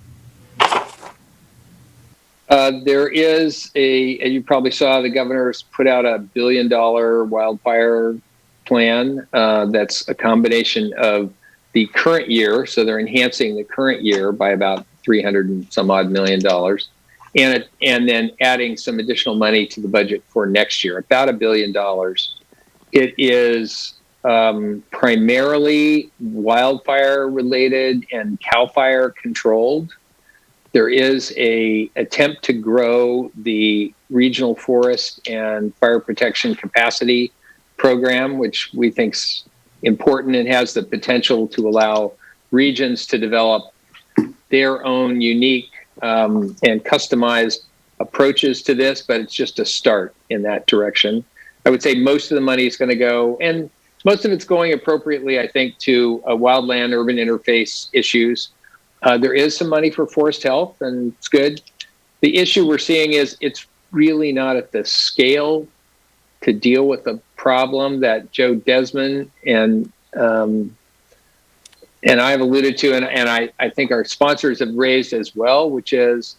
There is you probably saw the governor's put out $1 billion wildfire plan. That's a combination of the current year. So they're enhancing the current year by about $300 and some odd million, and then adding some additional money to the budget for next year, about $1 billion. It is primarily wildfire related and CAL FIRE controlled. There is a attempt to grow the regional forest and fire protection capacity program, which we think's important and has the potential to allow regions to develop their own unique and customized approaches to this, but it's just a start in that direction. I would say most of the money is going to go, and most of it's going appropriately, I think, to wildland urban interface issues. There is some money for forest health, and it's good. The issue we're seeing is it's really not at the scale to deal with the problem that Joe Desmond and I have alluded to, and I think our sponsors have raised as well, which is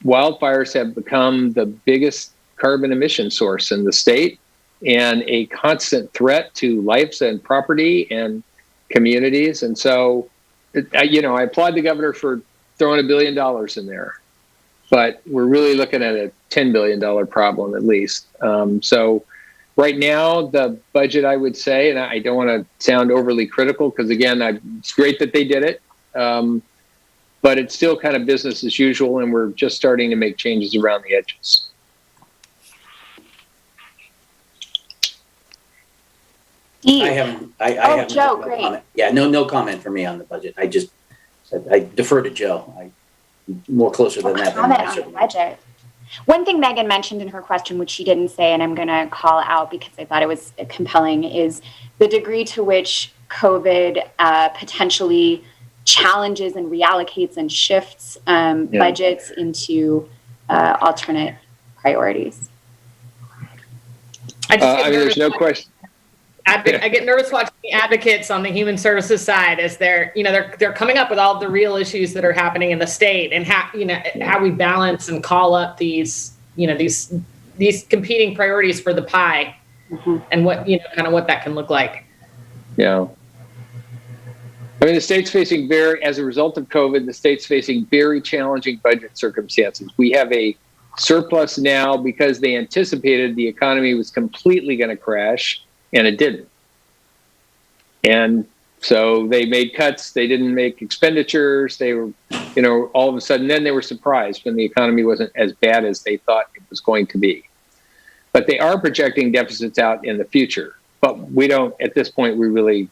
wildfires have become the biggest carbon emission source in the state and a constant threat to lives and property and communities. And so, I applaud the governor for throwing $1 billion in there, but we're really looking at a $10 billion problem at least. So right now, the budget, I would say, and I don't want to sound overly critical because, again, it's great that they did it, but it's still kind of business as usual, and we're just starting to make changes around the edges. Steve. I have Joe, no great. comment. Yeah, no comment for me on the budget. I defer to Joe. I'm more closer than that. Comment on the budget. One thing Megan mentioned in her question, which she didn't say, and I'm going to call out because I thought it was compelling, is the degree to which COVID potentially challenges and reallocates and shifts budgets into alternate priorities. There's no question. I get nervous watching the advocates on the human services side as they're coming up with all the real issues that are happening in the state and how we balance and call up these competing priorities for the pie, and what what that can look like. Yeah. I mean, the state's facing as a result of COVID, the state's facing very challenging budget circumstances. We have a surplus now because they anticipated the economy was completely going to crash. And it didn't. And so they made cuts. They didn't make expenditures. They were, all of a sudden, then they were surprised when the economy wasn't as bad as they thought it was going to be. But they are projecting deficits out in the future. But we don't, at this point, we really,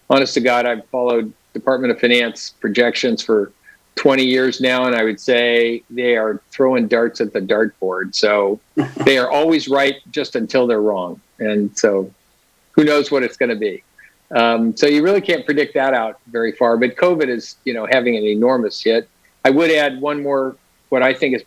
honest to God, I've followed Department of Finance projections for 20 years now, and I would say they are throwing darts at the dartboard. So they are always right just until they're wrong. And so who knows what it's going to be. So you really can't predict that out very far. But COVID is, having an enormous hit. I would add one more, what I think is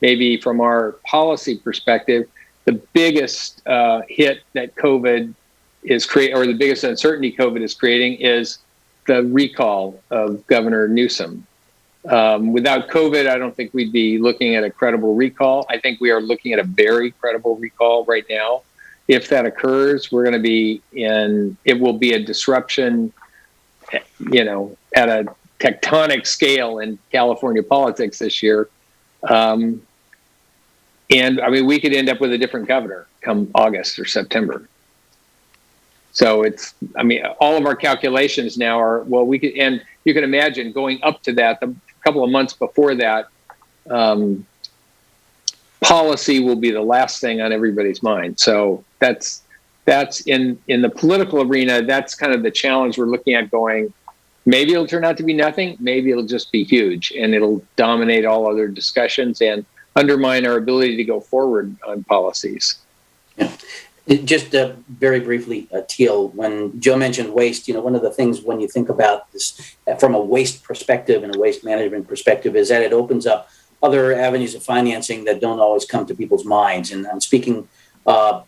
maybe from our policy perspective, the biggest hit that COVID is creating, or the biggest uncertainty COVID is creating, is the recall of Governor Newsom. Without COVID, I don't think we'd be looking at a credible recall. I think we are looking at a very credible recall right now. If that occurs, we're going to be it will be a disruption, at a tectonic scale in California politics this year. And I mean, we could end up with a different governor come August or September. So all of our calculations now are, and you can imagine going up to that, a couple of months before that, policy will be the last thing on everybody's mind. So that's in the political arena, that's kind of the challenge we're looking at going, maybe it'll turn out to be nothing, maybe it'll just be huge and it'll dominate all other discussions and undermine our ability to go forward on policies. Yeah. Just very briefly, Teal, when Joe mentioned waste, one of the things when you think about this from a waste perspective and a waste management perspective is that it opens up other avenues of financing that don't always come to people's minds. And I'm speaking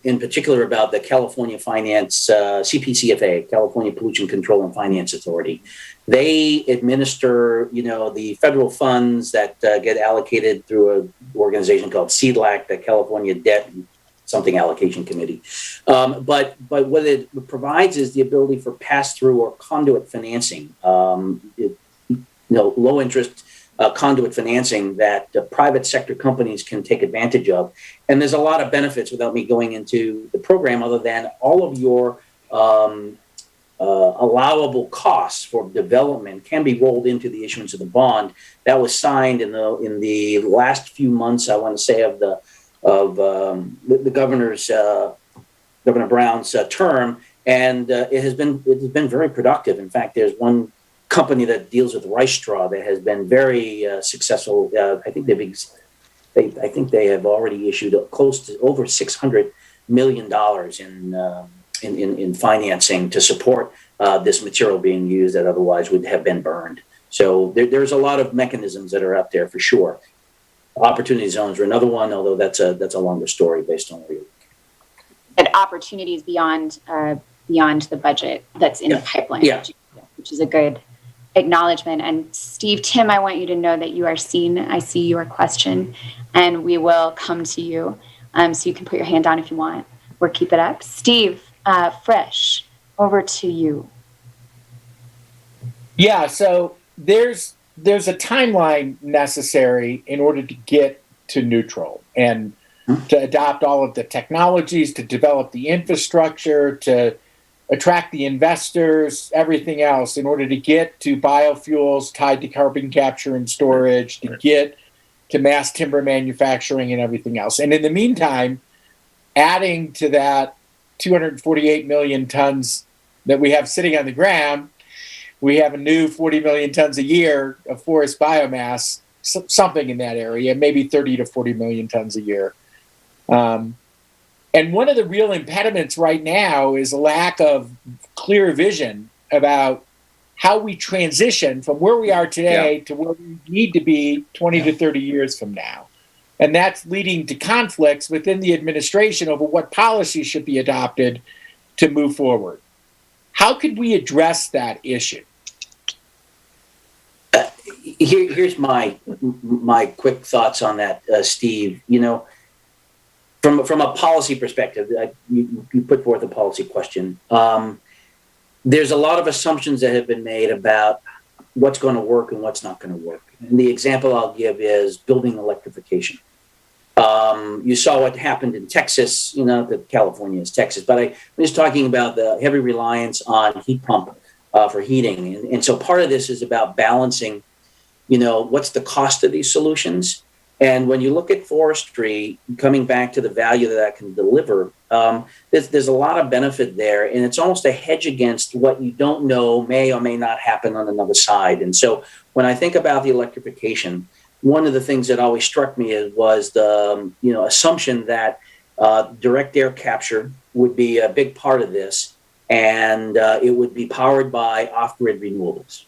in particular about the California Finance, CPCFA, California Pollution Control and Finance Authority. They administer, the federal funds that get allocated through an organization called CDLAC, the California Debt something allocation committee. But what it provides is the ability for pass-through or conduit financing, low interest conduit financing that private sector companies can take advantage of. And there's a lot of benefits without me going into the program other than all of your allowable costs for development can be rolled into the issuance of the bond. That was signed in the last few months, I want to say, of the governor's Governor Brown's term, and it has been very productive. In fact, there's one company that deals with rice straw that has been very successful. I think they have already issued close to over $600 million in financing to support this material being used that otherwise would have been burned. So there's a lot of mechanisms that are out there for sure. Opportunity zones are another one, although that's a longer story based on where you look. And opportunities beyond the budget that's in the pipeline, which is a good acknowledgement. And Steve, Tim, I want you to know that you are seen. I see your question, and we will come to you. So you can put your hand down if you want, or keep it up. Steve, Fresh, over to you. Yeah, so there's a timeline necessary in order to get to neutral and to adopt all of the technologies, to develop the infrastructure, to attract the investors, everything else in order to get to biofuels tied to carbon capture and storage, to get to mass timber manufacturing and everything else. And in the meantime, adding to that 248 million tons that we have sitting on the ground, we have a new 40 million tons a year of forest biomass, something in that area, maybe 30 to 40 million tons a year. And one of the real impediments right now is a lack of clear vision about how we transition from where we are today to where we need to be 20 to 30 years from now. And that's leading to conflicts within the administration over what policies should be adopted to move forward. How could we address that issue? Here's my quick thoughts on that, Steve. From a policy perspective, you put forth a policy question. There's a lot of assumptions that have been made about what's going to work and what's not going to work. And the example I'll give is building electrification. You saw what happened in Texas, that California is Texas, but I'm just talking about the heavy reliance on heat pump for heating. And so part of this is about balancing, what's the cost of these solutions. And when you look at forestry, coming back to the value that can deliver, there's a lot of benefit there. And it's almost a hedge against what you don't know may or may not happen on another side. And so when I think about the electrification, one of the things that always struck me was the assumption that direct air capture would be a big part of this, and it would be powered by off-grid renewables,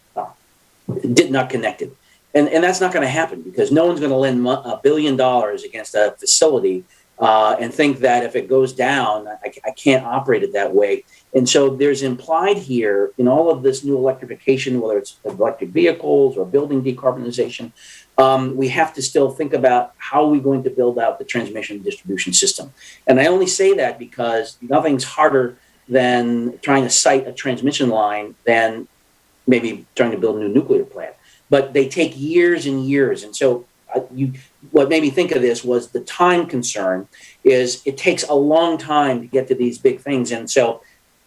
not connected. And that's not going to happen because no one's going to lend $1 billion against a facility and think that if it goes down, I can't operate it that way. And so there's implied here in all of this new electrification, whether it's electric vehicles or building decarbonization, we have to still think about how are we going to build out the transmission and distribution system. And I only say that because nothing's harder than trying to site a transmission line than maybe trying to build a new nuclear plant. But they take years and years. And so what made me think of this was the time concern is it takes a long time to get to these big things. And so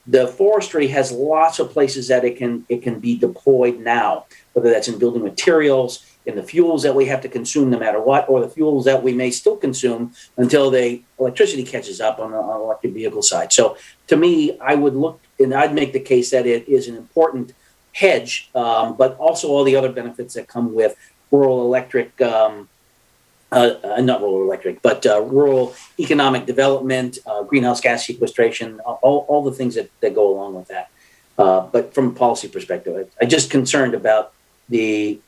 the forestry has lots of places that it can be deployed now, whether that's in building materials, in the fuels that we have to consume no matter what, or the fuels that we may still consume until the electricity catches up on the electric vehicle side. So to me, I would look and I'd make the case that it is an important hedge, but also all the other benefits that come with rural electric, not rural electric, but rural economic development, greenhouse gas sequestration, all the things that go along with that. But from a policy perspective, I'm just concerned about the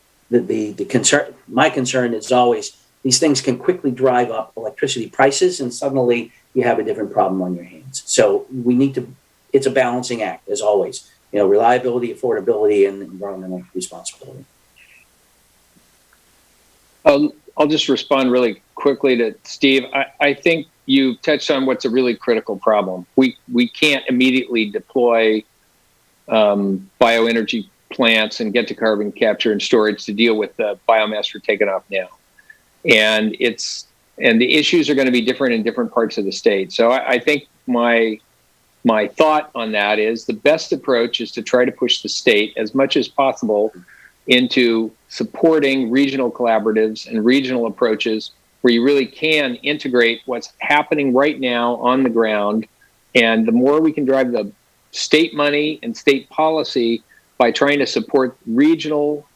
concern. My concern is always these things can quickly drive up electricity prices, and suddenly you have a different problem on your hands. So we need to, it's a balancing act, as always. You know, reliability, affordability, and environmental responsibility. I'll just respond really quickly to Steve. I think you touched on what's a really critical problem. We can't immediately deploy bioenergy plants and get to carbon capture and storage to deal with the biomass we're taking off now. And the issues are going to be different in different parts of the state. So I think my thought on that is the best approach is to try to push the state as much as possible into supporting regional collaboratives and regional approaches where you really can integrate what's happening right now on the ground. And the more we can drive the state money and state policy by trying to support regional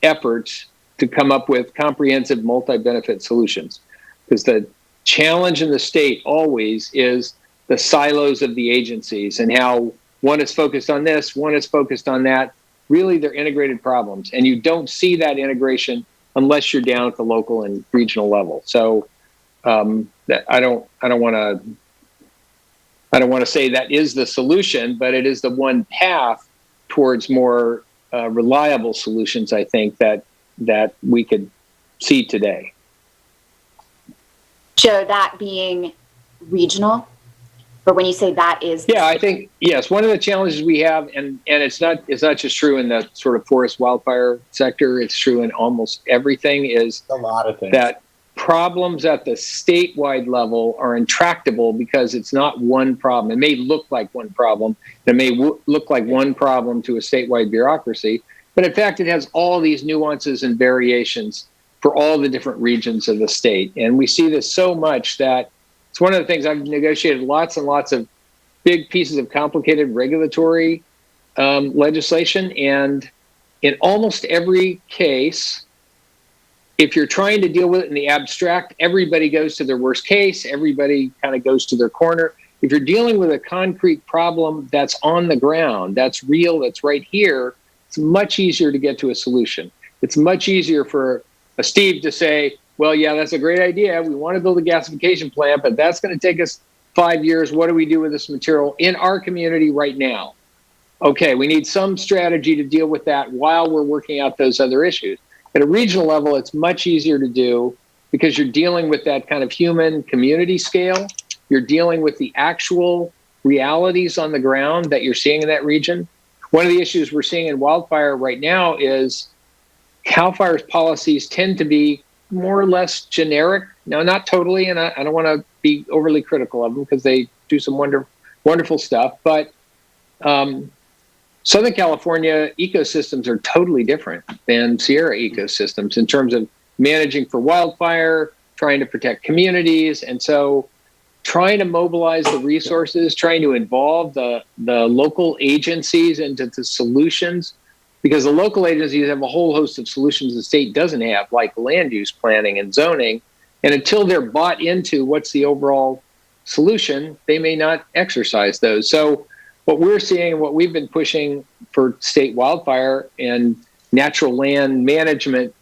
efforts to come up with comprehensive multi-benefit solutions. Because the challenge in the state always is the silos of the agencies and how one is focused on this, one is focused on that. Really, they're integrated problems. And you don't see that integration unless you're down at the local and regional level. So that I don't want to say that is the solution, but it is the one path towards more reliable solutions, I think, that we could see today. Joe, that being regional, or when you say that is... Yeah, I think, yes, one of the challenges we have, and it's not just true in the sort of forest wildfire sector, it's true in almost everything, is A lot of things. that problems at the statewide level are intractable because it's not one problem. It may look like one problem. It may look like one problem to a statewide bureaucracy, but in fact, it has all these nuances and variations for all the different regions of the state. And we see this so much that it's one of the things I've negotiated lots and lots of big pieces of complicated regulatory legislation. And in almost every case, if you're trying to deal with it in the abstract, everybody goes to their worst case. Everybody kind of goes to their corner. If you're dealing with a concrete problem that's on the ground, that's real, that's right here, it's much easier to get to a solution. It's much easier for a Steve to say, well, yeah, that's a great idea. We want to build a gasification plant, but that's going to take us 5 years. What do we do with this material in our community right now? Okay, we need some strategy to deal with that while we're working out those other issues. At a regional level, it's much easier to do because you're dealing with that kind of human community scale. You're dealing with the actual realities on the ground that you're seeing in that region. One of the issues we're seeing in wildfire right now is CAL FIRE's policies tend to be more or less generic. Now, not totally, and I don't want to be overly critical of them because they do some wonderful stuff, but Southern California ecosystems are totally different than Sierra ecosystems in terms of managing for wildfire, trying to protect communities. And so trying to mobilize the resources, trying to involve the local agencies into the solutions, because the local agencies have a whole host of solutions the state doesn't have, like land use planning and zoning. And until they're bought into what's the overall solution, they may not exercise those. So what we're seeing, what we've been pushing for state wildfire and natural land management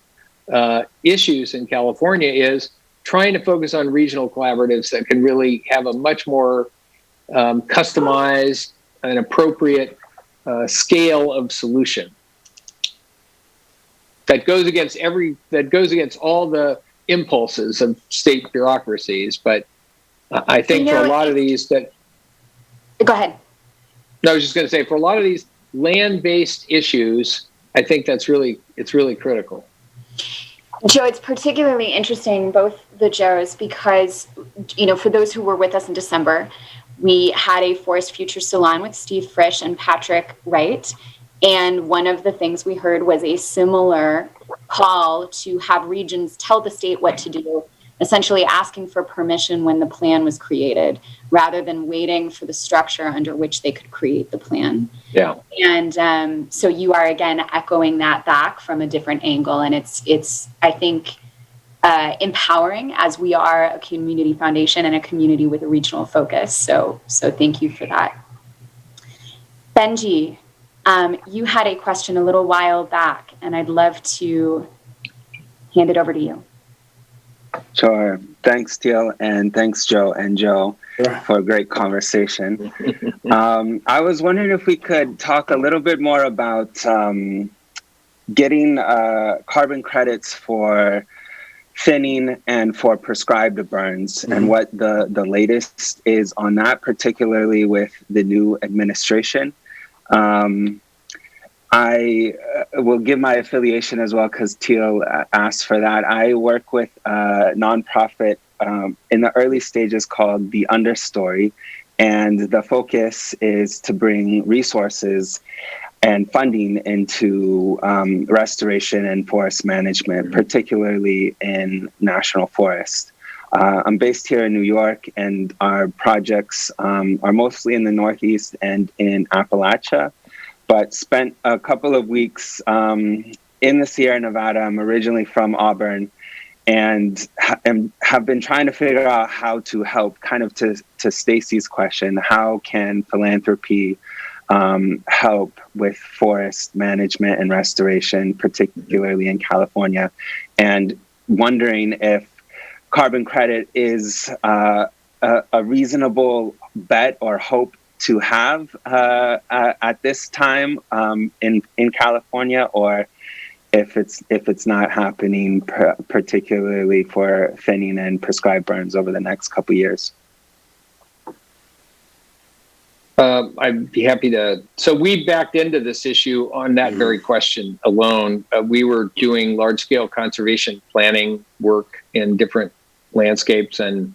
issues in California is trying to focus on regional collaboratives that can really have a much more customized and appropriate scale of solution that goes against all the impulses of state bureaucracies. But I think for a lot of these that... Go ahead. No, I was just going to say, for a lot of these land-based issues, I think it's really critical. Joe, it's particularly interesting, both the Joes, because, for those who were with us in December, we had a Forest Future Salon with Steve Frisch and Patrick Wright. And one of the things we heard was a similar call to have regions tell the state what to do, essentially asking for permission when the plan was created, rather than waiting for the structure under which they could create the plan. Yeah. And so you are, again, echoing that back from a different angle. And it's I think, empowering, as we are a community foundation and a community with a regional focus. So thank you for that. Benji, you had a question a little while back, and I'd love to hand it over to you. Sure. Thanks, Teal, and thanks, Joe and Joe, Sure. for a great conversation. I was wondering if we could talk a little bit more about getting carbon credits for thinning and for prescribed burns, and what the latest is on that, particularly with the new administration. I will give my affiliation as well because Teal asked for that. I work with a nonprofit in the early stages called The Understory, and the focus is to bring resources and funding into restoration and forest management, particularly in national forests. I'm based here in New York, and our projects are mostly in the Northeast and in Appalachia, but spent a couple of weeks in the Sierra Nevada. I'm originally from Auburn, and have been trying to figure out how to help, kind of to Stacy's question, how can philanthropy help with forest management and restoration, particularly in California, and wondering if carbon credit is a reasonable bet or hope to have at this time in California, or if it's not happening, particularly for thinning and prescribed burns over the next couple of years. I'd be happy to. So we backed into this issue on that very question alone. We were doing large-scale conservation planning work in different landscapes, and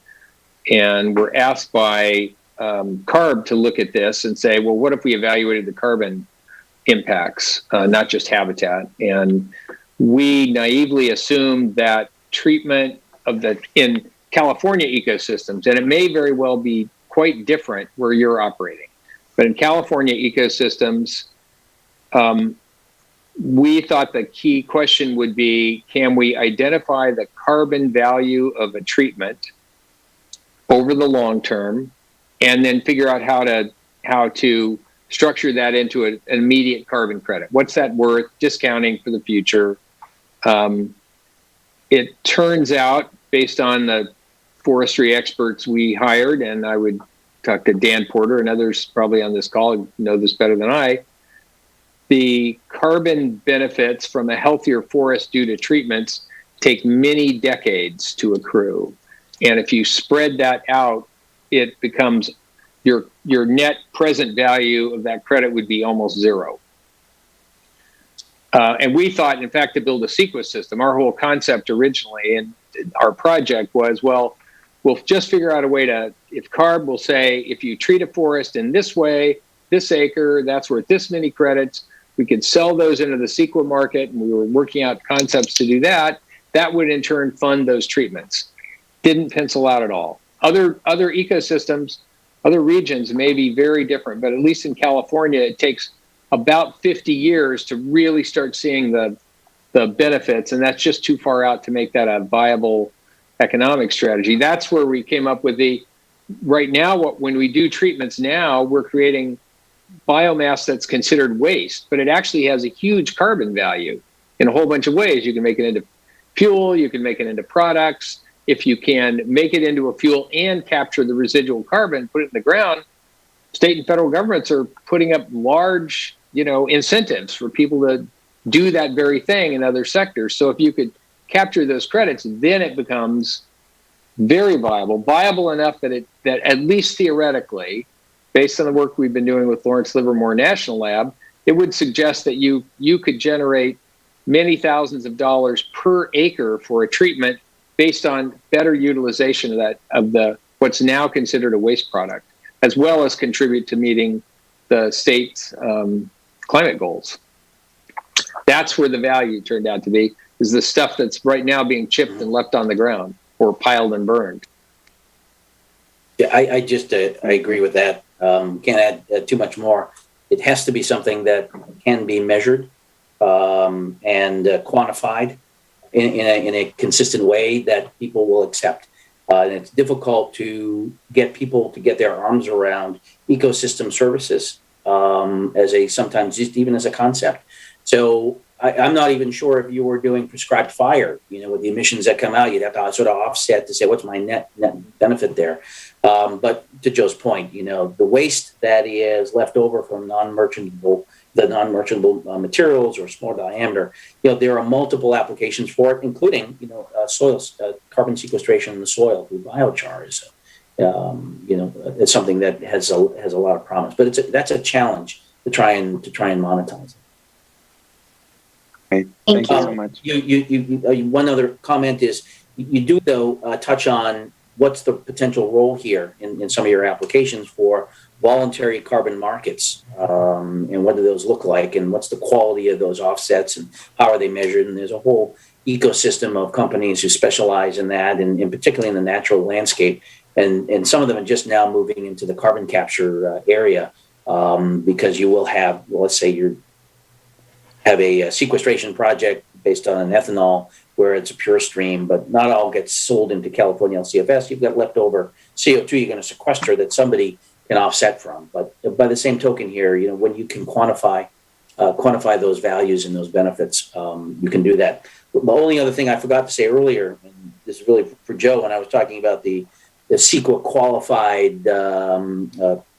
were asked by CARB to look at this and say, well, what if we evaluated the carbon impacts, not just habitat? And we naively assumed that treatment of in California ecosystems, and it may very well be quite different where you're operating, but in California ecosystems, we thought the key question would be, can we identify the carbon value of a treatment over the long term, and then figure out how to structure that into an immediate carbon credit? What's that worth, discounting for the future? It turns out, based on the forestry experts we hired, and I would talk to Dan Porter and others probably on this call who know this better than I, the carbon benefits from a healthier forest due to treatments take many decades to accrue. And if you spread that out, it becomes your net present value of that credit would be almost zero. And we thought, in fact, to build a CEQA system, our whole concept originally and our project was, well, we'll just figure out a way to, if CARB will say, if you treat a forest in this way, this acre, that's worth this many credits, we could sell those into the CEQA market, and we were working out concepts to do that. That would in turn fund those treatments. Didn't pencil out at all. Other ecosystems, other regions may be very different, but at least in California, it takes about 50 years to really start seeing the benefits, and that's just too far out to make that a viable economic strategy. That's where we came up with right now, when we do treatments now, we're creating biomass that's considered waste, but it actually has a huge carbon value in a whole bunch of ways. You can make it into fuel, you can make it into products. If you can make it into a fuel and capture the residual carbon, put it in the ground, state and federal governments are putting up large, incentives for people to do that very thing in other sectors. So if you could capture those credits, then it becomes very viable enough that at least theoretically, based on the work we've been doing with Lawrence Livermore National Lab, it would suggest that you could generate many thousands of dollars per acre for a treatment based on better utilization of what's now considered a waste product, as well as contribute to meeting the state's climate goals. That's where the value turned out to be, is the stuff that's right now being chipped and left on the ground or piled and burned. Yeah, I agree with that. Can't add too much more. It has to be something that can be measured and quantified in a consistent way that people will accept. And it's difficult to get people to get their arms around ecosystem services sometimes just even as a concept. So I'm not even sure if you were doing prescribed fire, with the emissions that come out, you'd have to sort of offset to say, what's my net benefit there? But to Joe's point, the waste that is left over from non-merchantable materials or small diameter, there are multiple applications for it, including, soil carbon sequestration in the soil through biochar is, it's something that has a lot of promise. But that's a challenge to try and monetize. Okay. Thank you so much. One other comment is you do though touch on what's the potential role here in some of your applications for voluntary carbon markets, and what do those look like, and what's the quality of those offsets, and how are they measured? And there's a whole ecosystem of companies who specialize in that, and particularly in the natural landscape. And some of them are just now moving into the carbon capture area, because you will have, well, let's say you have a sequestration project based on an ethanol where it's a pure stream, but not all gets sold into California LCFS. You've got leftover CO2 you're going to sequester that somebody can offset from. But by the same token here, when you can quantify those values and those benefits, you can do that. The only other thing I forgot to say earlier, and this is really for Joe, when I was talking about the CEQA qualified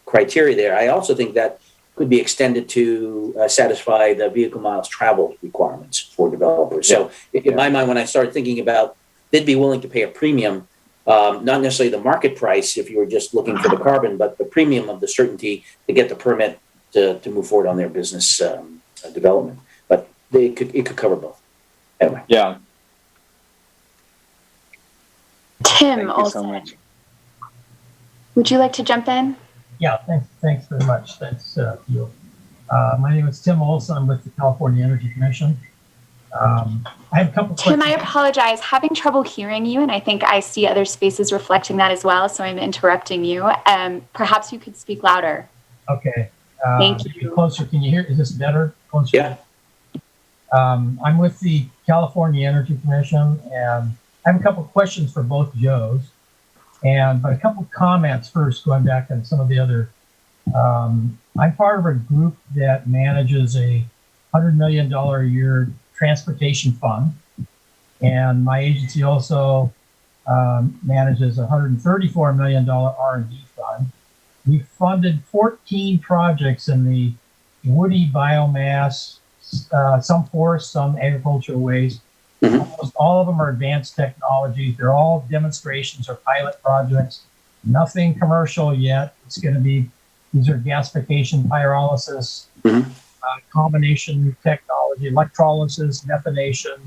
criteria there, I also think that could be extended to satisfy the vehicle miles traveled requirements for developers. So in my mind, when I started thinking about, they'd be willing to pay a premium, not necessarily the market price if you were just looking for the carbon, but the premium of the certainty to get the permit to move forward on their business development. But it could cover both. Anyway. Yeah. Tim, Thank you so much. Would you like to jump in? Yeah, thanks very much. Thanks, you. My name is Tim Olsen. I'm with the California Energy Commission. I have a couple Tim, questions. I apologize. Having trouble hearing you, and I think I see other spaces reflecting that as well, so I'm interrupting you. Perhaps you could speak louder. Okay. Thank you. Closer. Can you hear? Is this better? Closer? Yeah. I'm with the California Energy Commission, and I have a couple questions for both Joes. But a couple comments first, going back on some of the other. I'm part of a group that manages a $100 million a year transportation fund. And my agency also manages a $134 million R&D fund. We funded 14 projects in the woody biomass, some forest, some agricultural waste. Almost all of them are advanced technologies. They're all demonstrations or pilot projects. Nothing commercial yet. It's going to be, these are gasification, pyrolysis, combination technology, electrolysis, methanation.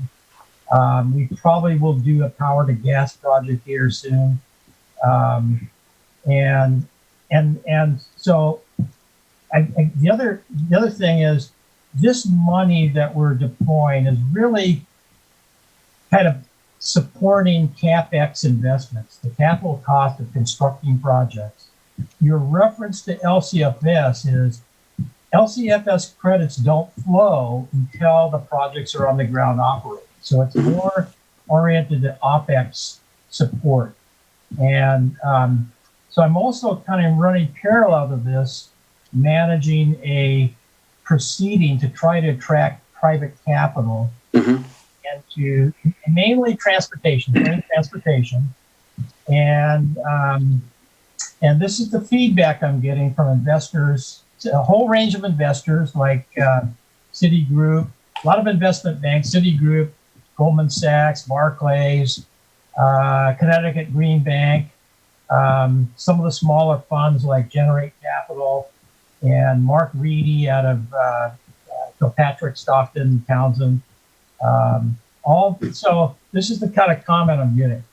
We probably will do a power to gas project here soon. And so the other thing is, this money that we're deploying is really kind of supporting CapEx investments, the capital cost of constructing projects. Your reference to LCFS is LCFS credits don't flow until the projects are on the ground operating. So it's more oriented to OpEx support. And so I'm also kind of running parallel to this, managing a proceeding to try to attract private capital and to mainly transportation. And this is the feedback I'm getting from investors, a whole range of investors like Citigroup, a lot of investment banks, Citigroup, Goldman Sachs, Barclays, Connecticut Green Bank, some of the smaller funds like Generate Capital, and Mark Reedy out of Kilpatrick, Stockton, Townsend. So this is the kind of comment I'm getting.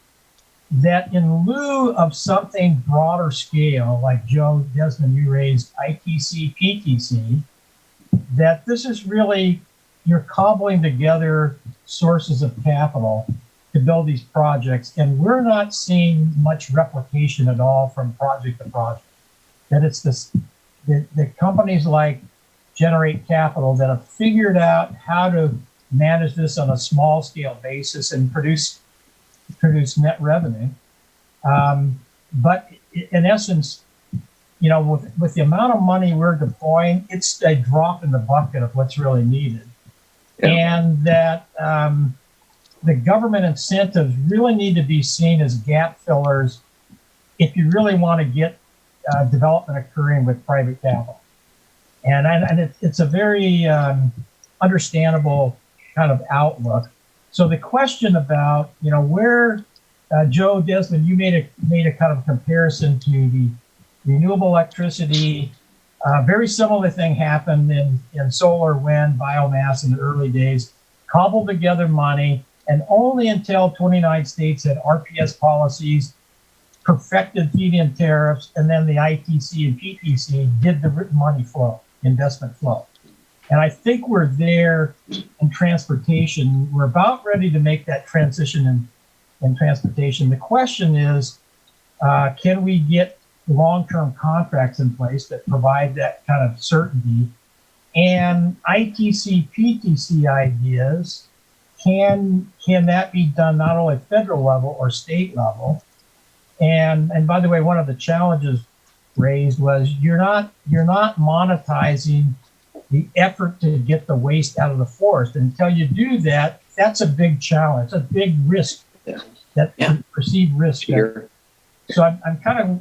That in lieu of something broader scale, like Joe, Desmond, you raised ITC, PTC, that this is really, you're cobbling together sources of capital to build these projects. And we're not seeing much replication at all from project to project. That it's the companies like Generate Capital that have figured out how to manage this on a small scale basis and produce net revenue. But in essence, with the amount of money we're deploying, it's a drop in the bucket of what's really needed. and that the government incentives really need to be seen as gap fillers if you really want to get development occurring with private capital. And it's a very understandable kind of outlook. So the question about, where, Joe, Desmond, you made a kind of comparison to the renewable electricity. Very similar thing happened in solar, wind, biomass in the early days, cobbled together money, and only until 29 states had RPS policies, perfected feed-in tariffs, and then the ITC and PTC did the money flow, investment flow. And I think we're there in transportation. We're about ready to make that transition in transportation. The question is, can we get long-term contracts in place that provide that kind of certainty? And ITC, PTC ideas, can that be done not only at federal level or state level? And by the way, one of the challenges raised was you're not monetizing the effort to get the waste out of the forest. And until you do that, that's a big challenge, a big risk, perceived risk. Sure. So I'm kind of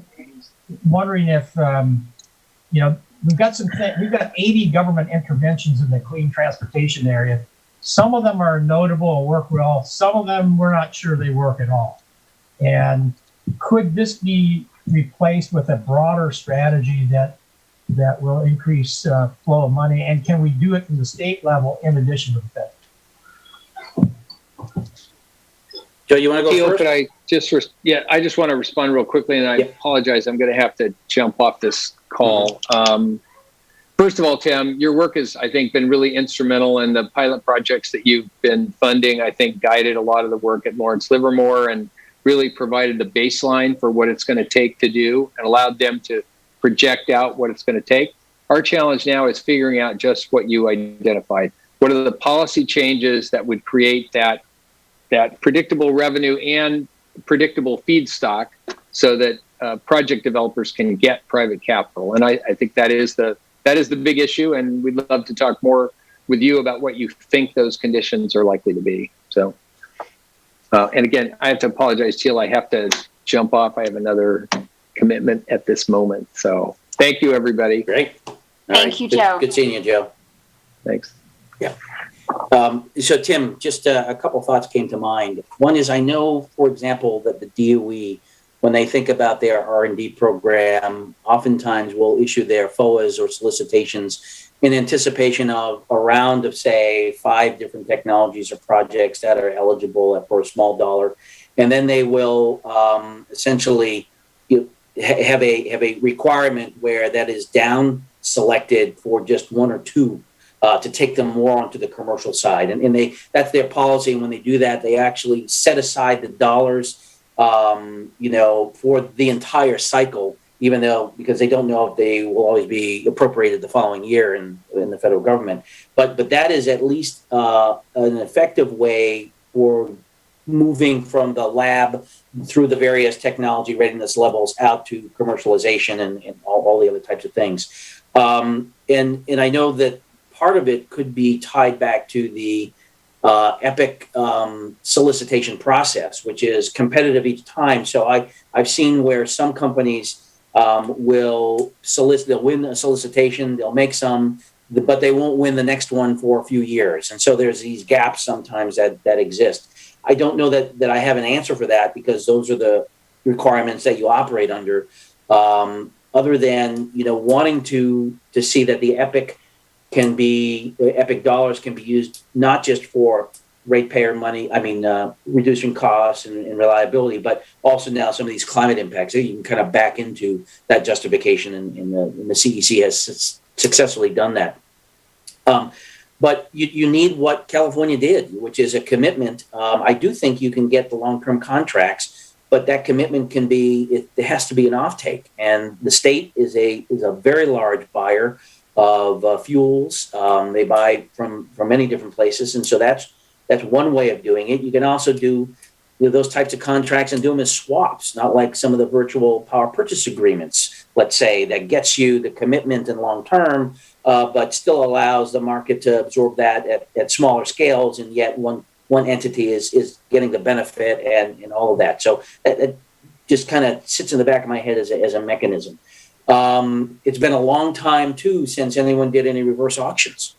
wondering if, we've got 80 government interventions in the clean transportation area. Some of them are notable and work well. Some of them, we're not sure they work at all. And could this be replaced with a broader strategy that will increase flow of money? And can we do it from the state level in addition to the federal? Joe, you want to go first? Could I I just want to respond real quickly, and I apologize. I'm going to have to jump off this call. First of all, Tim, your work has, I think, been really instrumental in the pilot projects that you've been funding. I think guided a lot of the work at Lawrence Livermore and really provided the baseline for what it's going to take to do and allowed them to project out what it's going to take. Our challenge now is figuring out just what you identified. What are the policy changes that would create that predictable revenue and predictable feedstock so that project developers can get private capital? And I think that is the big issue, and we'd love to talk more with you about what you think those conditions are likely to be. So, and again, I have to apologize, Teal. I have to jump off. I have another commitment at this moment. So thank you, everybody. Great. Thank you, Joe. Good seeing you, Joe. Thanks. Yeah. So Tim, just a couple thoughts came to mind. One is I know, for example, that the DOE, when they think about their R&D program, oftentimes will issue their FOAs or solicitations in anticipation of a round of, say, 5 different technologies or projects that are eligible for a small dollar. And then they will essentially have a requirement where that is down selected for just 1 or 2 to take them more onto the commercial side. And that's their policy. And when they do that, they actually set aside the dollars for the entire cycle, even though, because they don't know if they will always be appropriated the following year in the federal government. But that is at least an effective way for moving from the lab through the various technology readiness levels out to commercialization and all the other types of things. And I know that part of it could be tied back to the EPIC solicitation process, which is competitive each time. So I've seen where some companies will they'll win a solicitation, they'll make some, but they won't win the next one for a few years. And so there's these gaps sometimes that exist. I don't know that I have an answer for that, because those are the requirements that you operate under, other than, wanting to see that the EPIC dollars can be used not just for ratepayer money, reducing costs and reliability, but also now some of these climate impacts. You can kind of back into that justification, and the CEC has successfully done that. But you need what California did, which is a commitment. I do think you can get the long-term contracts, but that commitment there has to be an offtake. And the state is a very large buyer of fuels. They buy from many different places. And so that's one way of doing it. You can also do those types of contracts and do them as swaps, not like some of the virtual power purchase agreements let's say, that gets you the commitment and long term, but still allows the market to absorb that at smaller scales, and yet one entity is getting the benefit and all of that. So that just kind of sits in the back of my head as a mechanism. It's been a long time too since anyone did any reverse auctions.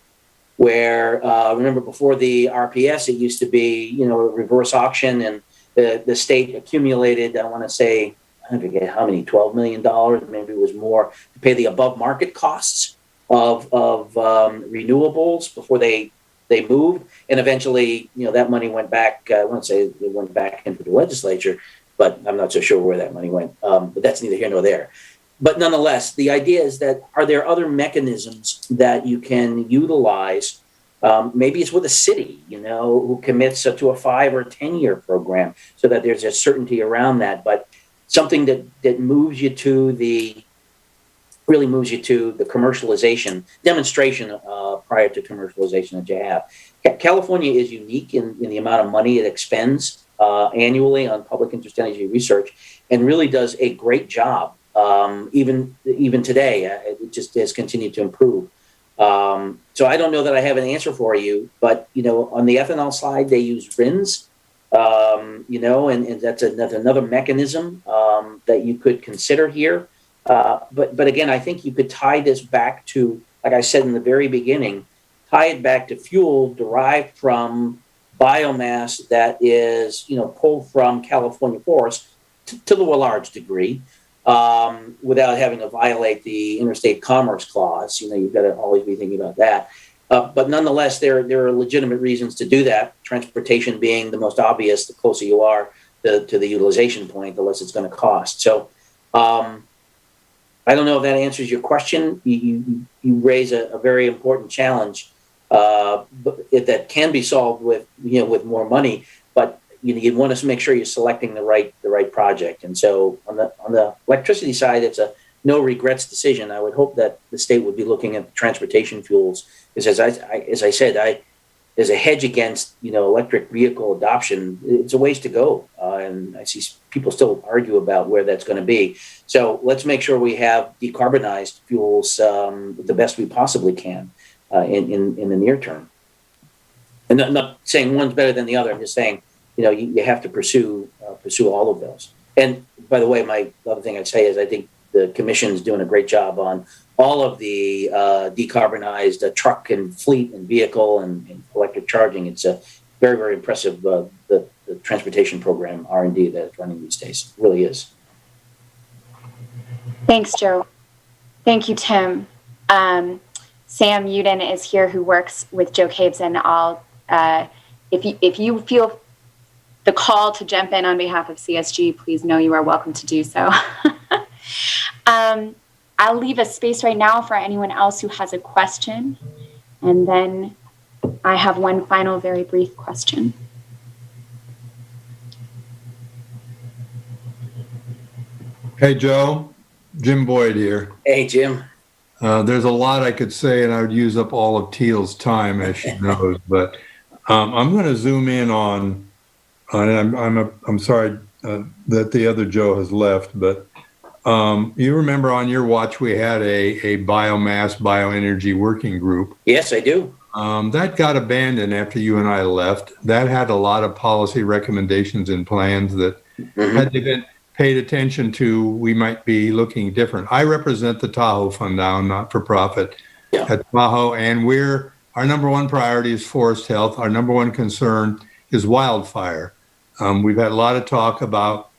Where remember before the RPS, it used to be a reverse auction, and the state accumulated, I want to say, I forget how many, $12 million, maybe it was more, to pay the above market costs of renewables before they moved, and eventually that money went back. I won't say it went back into the legislature, but I'm not so sure where that money went. But that's neither here nor there. But nonetheless, the idea is that are there other mechanisms that you can utilize? Maybe it's with a city, who commits to a 5 or 10 year program, so that there's a certainty around that. But something that moves you to the commercialization demonstration prior to commercialization that you have. California is unique in the amount of money it expends annually on public interest energy research, and really does a great job. Even today, it just has continued to improve. So I don't know that I have an answer for you, but on the ethanol side, they use RINs, and that's another mechanism that you could consider here. But again, I think you could tie this back to, like I said in the very beginning, tie it back to fuel derived from biomass that is pulled from California forests to a large degree. Without having to violate the interstate commerce clause. You've got to always be thinking about that. But nonetheless, there are legitimate reasons to do that, transportation being the most obvious. The closer you are to the utilization point, the less it's going to cost. So I don't know if that answers your question. You raise a very important challenge that can be solved with more money, but you want to make sure you're selecting the right project. And so on the electricity side, it's a no regrets decision. I would hope that the state would be looking at transportation fuels, because as I said, there's a hedge against electric vehicle adoption. It's a ways to go, and I see people still argue about where that's going to be. So let's make sure we have decarbonized fuels the best we possibly can in the near term. And not saying one's better than the other. I'm just saying, you have to pursue all of those. And by the way, my other thing I'd say is I think the commission is doing a great job on all of the decarbonized truck and fleet and vehicle and electric charging. It's a very, very impressive, the transportation program R&D that it's running these days. It really is. Thanks, Joe. Thank you, Tim. Sam Uden is here, who works with Joe Caves, and if you feel the call to jump in on behalf of CSG, please know you are welcome to do so. I'll leave a space right now for anyone else who has a question. And then I have one final very brief question. Hey, Joe. Jim Boyd here. Hey, Jim. There's a lot I could say, and I would use up all of Teal's time, as she knows. But I'm going to zoom in on I'm sorry that the other Joe has left, but you remember on your watch we had a biomass, bioenergy working group. Yes, I do. That got abandoned after you and I left. That had a lot of policy recommendations and plans that had they been paid attention to, we might be looking different. I represent the Tahoe Fund now, not for profit at Tahoe, and our number one priority is forest health. Our number one concern is wildfire. We've had a lot of talk about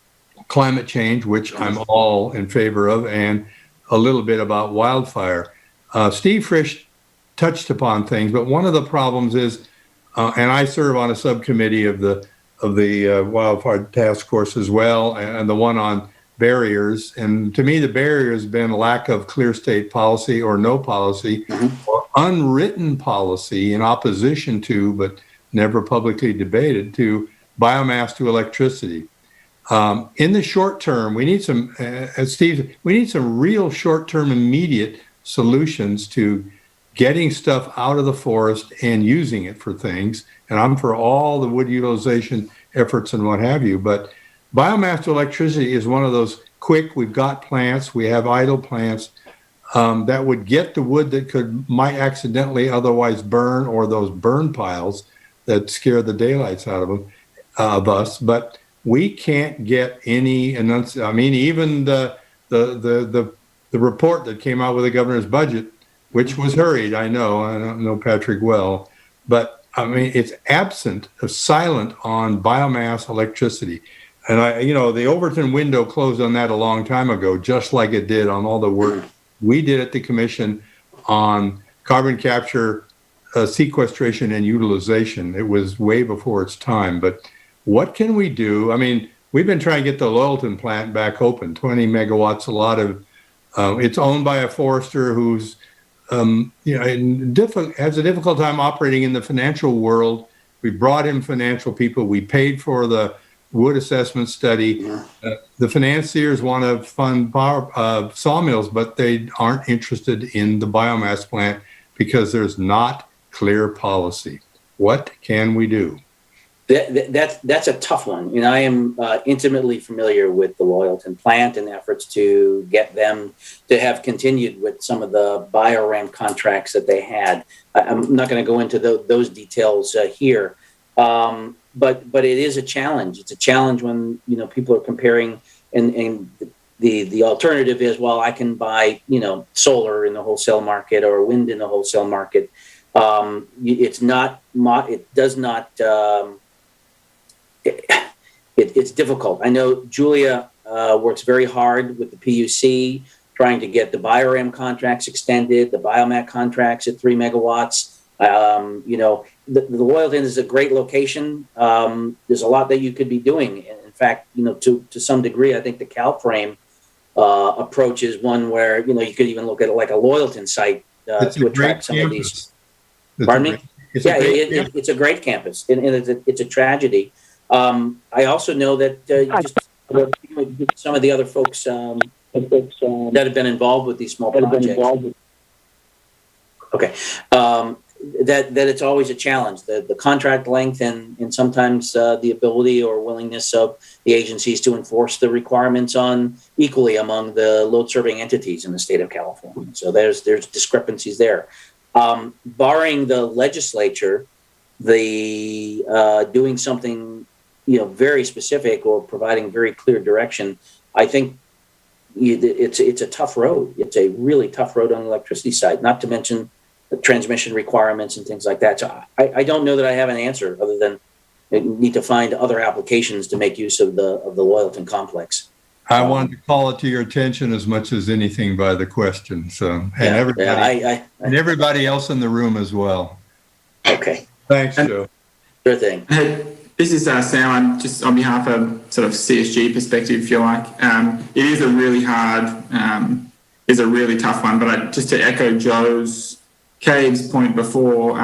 climate change, which I'm all in favor of, and a little bit about wildfire. Steve Frisch touched upon things, but one of the problems is, and I serve on a subcommittee of the wildfire task force as well, and the one on barriers. And to me, the barrier has been lack of clear state policy or no policy, or unwritten policy in opposition to, but never publicly debated, to biomass to electricity. In the short term, we need some, Steve, we need some real short-term immediate solutions to getting stuff out of the forest and using it for things. And I'm for all the wood utilization efforts and what have you, but biomass to electricity is one of those quick. We've got plants. We have idle plants that would get the wood that might accidentally otherwise burn, or those burn piles that scare the daylights out of us. But we can't get any I mean, even the report that came out with the governor's budget, which was hurried, I don't know Patrick well, but I mean, it's silent on biomass electricity. And the Overton window closed on that a long time ago, just like it did on all the work we did at the commission on carbon capture, sequestration, and utilization. It was way before its time. But what can we do? I mean, we've been trying to get the Olsen plant back open, 20 megawatts, a lot of, it's owned by a forester who's, has a difficult time operating in the financial world. We brought in financial people. We paid for the wood assessment study. The financiers want to fund sawmills, but they aren't interested in the biomass plant because there's not clear policy. What can we do? That's a tough one. I am intimately familiar with the Loyalton plant and efforts to get them to have continued with some of the BioRAM contracts that they had. I'm not going to go into those details here, but it is a challenge. It's a challenge when people are comparing, and the alternative is, well, I can buy solar in the wholesale market or wind in the wholesale market. It's difficult. I know Julia works very hard with the PUC, trying to get the BioRAM contracts extended, the biomass contracts at 3 megawatts. The Loyalton is a great location. There's a lot that you could be doing. In fact, to some degree, I think the CalFrame approach is one where, you could even look at it like a Loyalton site to attract some of these. Pardon me? Yeah, it's a great campus, and it's a tragedy. I also know that some of the other folks that have been involved with these small projects. Okay, that it's always a challenge. The contract length and sometimes the ability or willingness of the agencies to enforce the requirements on equally among the load-serving entities in the state of California. So there's discrepancies there. Barring the legislature, doing something very specific or providing very clear direction, I think it's a tough road. It's a really tough road on the electricity side, not to mention the transmission requirements and things like that. So I don't know that I have an answer other than you need to find other applications to make use of the Loyalton complex. I wanted to call it to your attention as much as anything by the question. So, and everybody else in the room as well. Okay. Thanks, Joe. Sure thing. Hey, this is Sam. I'm just on behalf of sort of CSG perspective, if you like. It is a really hard, is a really tough one. But just to echo Joe's Cave's point before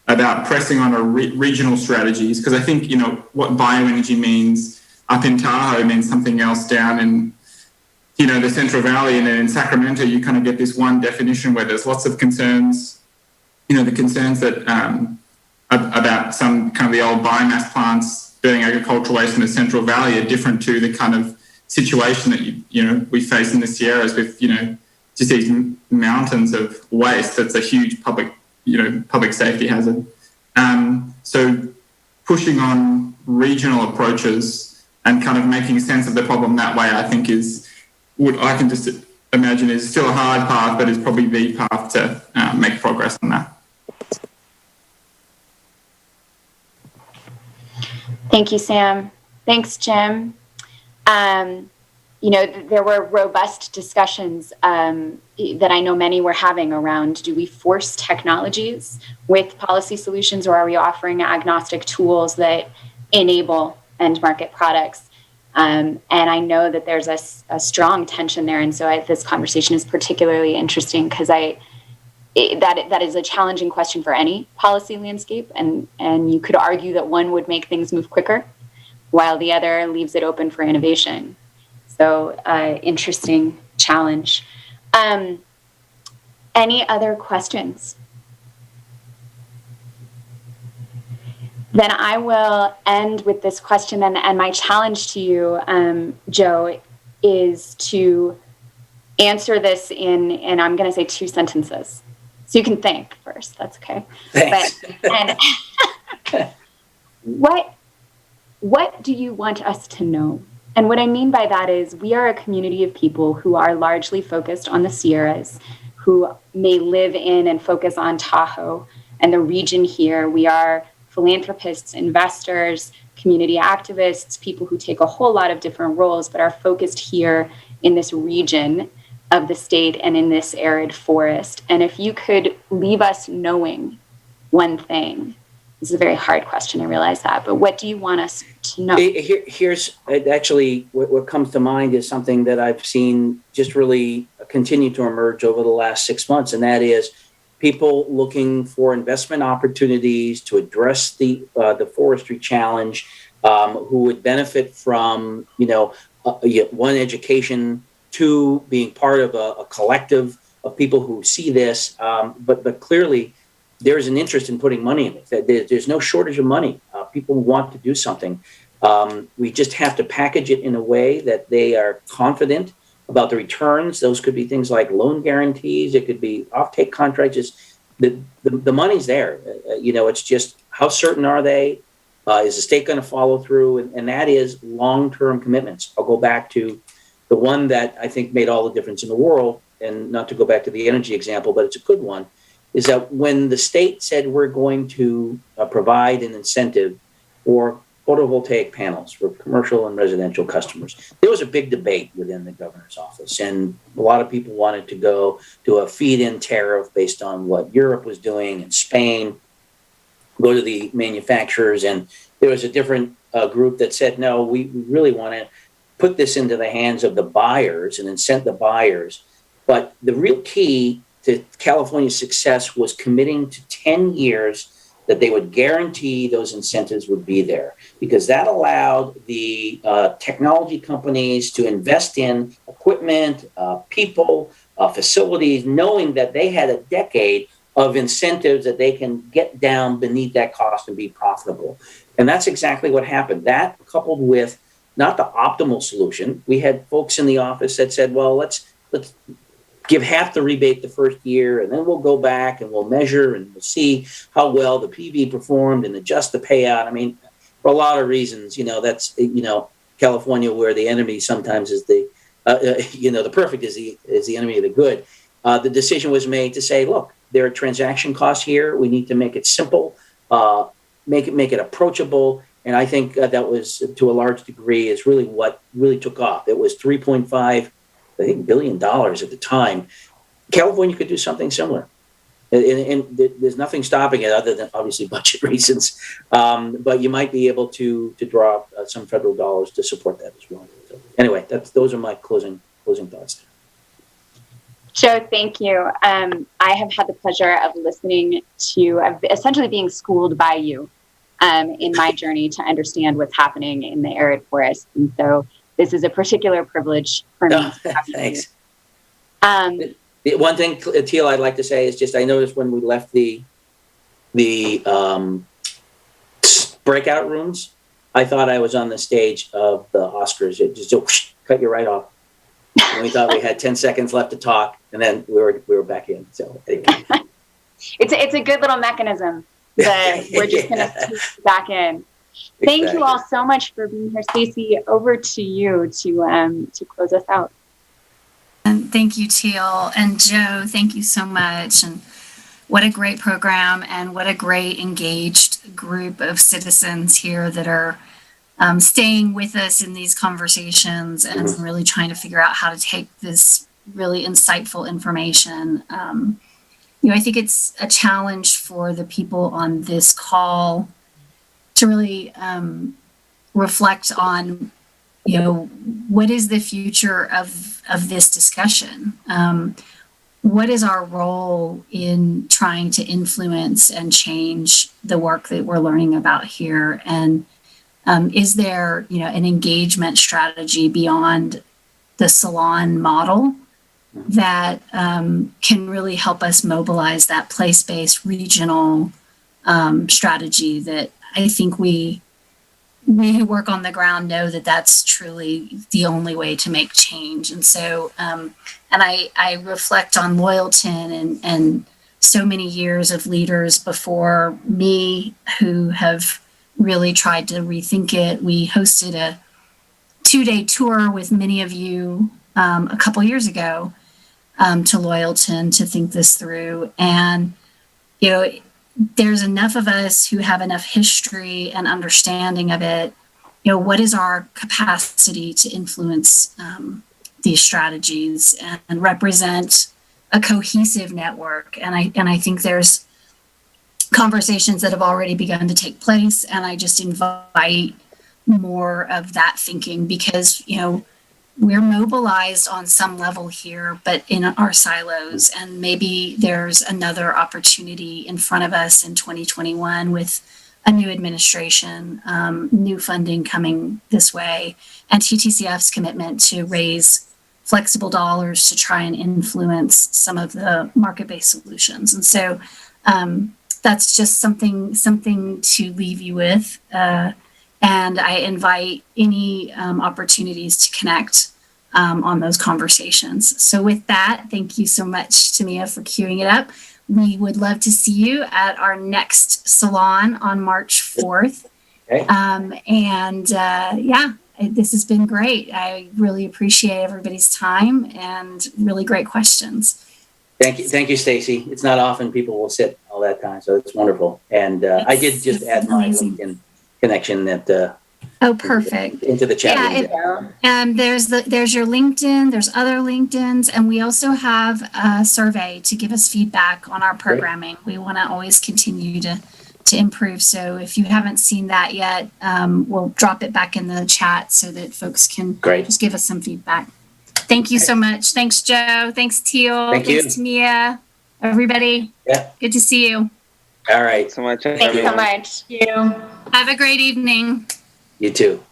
about pressing on regional strategies, because I think what bioenergy means up in Tahoe means something else down in the Central Valley, and then in Sacramento you kind of get this one definition where there's lots of concerns. The concerns that about some kind of the old biomass plants burning agricultural waste in the Central Valley are different to the kind of situation that we face in the Sierras with just these mountains of waste. That's a huge public safety hazard. So pushing on regional approaches and kind of making sense of the problem that way, I think is what I can just imagine is still a hard path, but is probably the path to make progress on that. Thank you, Sam. Thanks, Jim. There were robust discussions that I know many were having around, do we force technologies with policy solutions, or are we offering agnostic tools that enable end market products? And I know that there's a strong tension there. And so this conversation is particularly interesting because that is a challenging question for any policy landscape. And you could argue that one would make things move quicker while the other leaves it open for innovation. So interesting challenge. Any other questions? Then I will end with this question and my challenge to you, Joe. is to answer this in I'm going to say 2 sentences. So you can think first. That's okay. Thanks. What do you want us to know? And what I mean by that is we are a community of people who are largely focused on the Sierras, who may live in and focus on Tahoe and the region here. We are philanthropists, investors, community activists, people who take a whole lot of different roles, but are focused here in this region of the state and in this arid forest. And if you could leave us knowing one thing, this is a very hard question, I realize that, but what do you want us to know? Here's actually what comes to mind is something that I've seen just really continue to emerge over the last 6 months, and that is people looking for investment opportunities to address the forestry challenge, who would benefit from, one, education, 2, being part of a collective of people who see this, but clearly there is an interest in putting money in it. There's no shortage of money. People want to do something. We just have to package it in a way that they are confident about the returns. Those could be things like loan guarantees. It could be offtake contracts. Just the money's there. It's just how certain are they? Is the state going to follow through? And that is long-term commitments. I'll go back to the one that I think made all the difference in the world, and not to go back to the energy example, but it's a good one, is that when the state said we're going to provide an incentive for photovoltaic panels for commercial and residential customers, there was a big debate within the governor's office. And a lot of people wanted to go to a feed-in tariff based on what Europe was doing and Spain, go to the manufacturers. And there was a different group that said, no, we really want to put this into the hands of the buyers and incent the buyers. But the real key to California's success was committing to 10 years that they would guarantee those incentives would be there, because that allowed the technology companies to invest in equipment, people, facilities, knowing that they had a decade of incentives that they can get down beneath that cost and be profitable. And that's exactly what happened. That, coupled with not the optimal solution, we had folks in the office that said, well, let's give half the rebate the first year, and then we'll go back and we'll measure and we'll see how well the PV performed and adjust the payout. I mean, for a lot of reasons, that's, California, where the enemy sometimes is the perfect is the enemy of the good. The decision was made to say, look, there are transaction costs here. We need to make it simple, make it approachable. And I think that was, to a large degree, is really what really took off. It was $3.5 billion at the time. California could do something similar. And there's nothing stopping it other than obviously budget reasons. But you might be able to draw some federal dollars to support that as well. So anyway, those are my closing thoughts. Joe, thank you. I have had the pleasure of listening to, essentially being schooled by you in my journey to understand what's happening in the arid forest. And so this is a particular privilege for me. Thanks. The one thing, Teal, I'd like to say is just I noticed when we left the breakout rooms, I thought I was on the stage of the Oscars. It just cut you right off. And we thought we had 10 seconds left to talk, and then we were back in. So anyway. It's a good little mechanism that we're just going to take back in. Thank you all so much for being here. Stacey, over to you to close us out. And thank you, Teal. And Joe, thank you so much. And what a great program, and what a great engaged group of citizens here that are staying with us in these conversations and really trying to figure out how to take this really insightful information. I think it's a challenge for the people on this call to really reflect on, what is the future of this discussion? What is our role in trying to influence and change the work that we're learning about here? And is there, an engagement strategy beyond the Salon model that can really help us mobilize that place-based regional strategy that I think we we who work on the ground know that that's truly the only way to make change. And so, and I reflect on Loyalton and so many years of leaders before me who have really tried to rethink it. We hosted a 2-day tour with many of you a couple years ago to Loyalton to think this through. And, you know, there's enough of us who have enough history and understanding of it. You know, what is our capacity to influence these strategies and represent a cohesive network? And I think there's conversations that have already begun to take place, and I just invite more of that thinking, because, you know, we're mobilized on some level here, but in our silos, and maybe there's another opportunity in front of us in 2021 with a new administration, new funding coming this way, and TTCF's commitment to raise flexible dollars to try and influence some of the market-based solutions. And so that's just something to leave you with. And I invite any opportunities to connect on those conversations. So with that, thank you so much, Tamia, for queuing it up. We would love to see you at our next Salon on March 4th. Okay. Yeah, this has been great. I really appreciate everybody's time and really great questions. Thank you, Stacy. It's not often people will sit all that time, so it's wonderful. And I did just add my amazing. LinkedIn connection that Perfect. into the chat. There's your LinkedIn, there's other LinkedIns, and we also have a survey to give us feedback on our programming. We want to always continue to improve. So if you haven't seen that yet, we'll drop it back in the chat so that folks can just give us some feedback. Thank you so much. Thanks, Joe. Thanks, Teal. Thanks, Tamia. Everybody. Yeah. Good to see you. All right. So much. Thanks so much. Have a great evening. You too.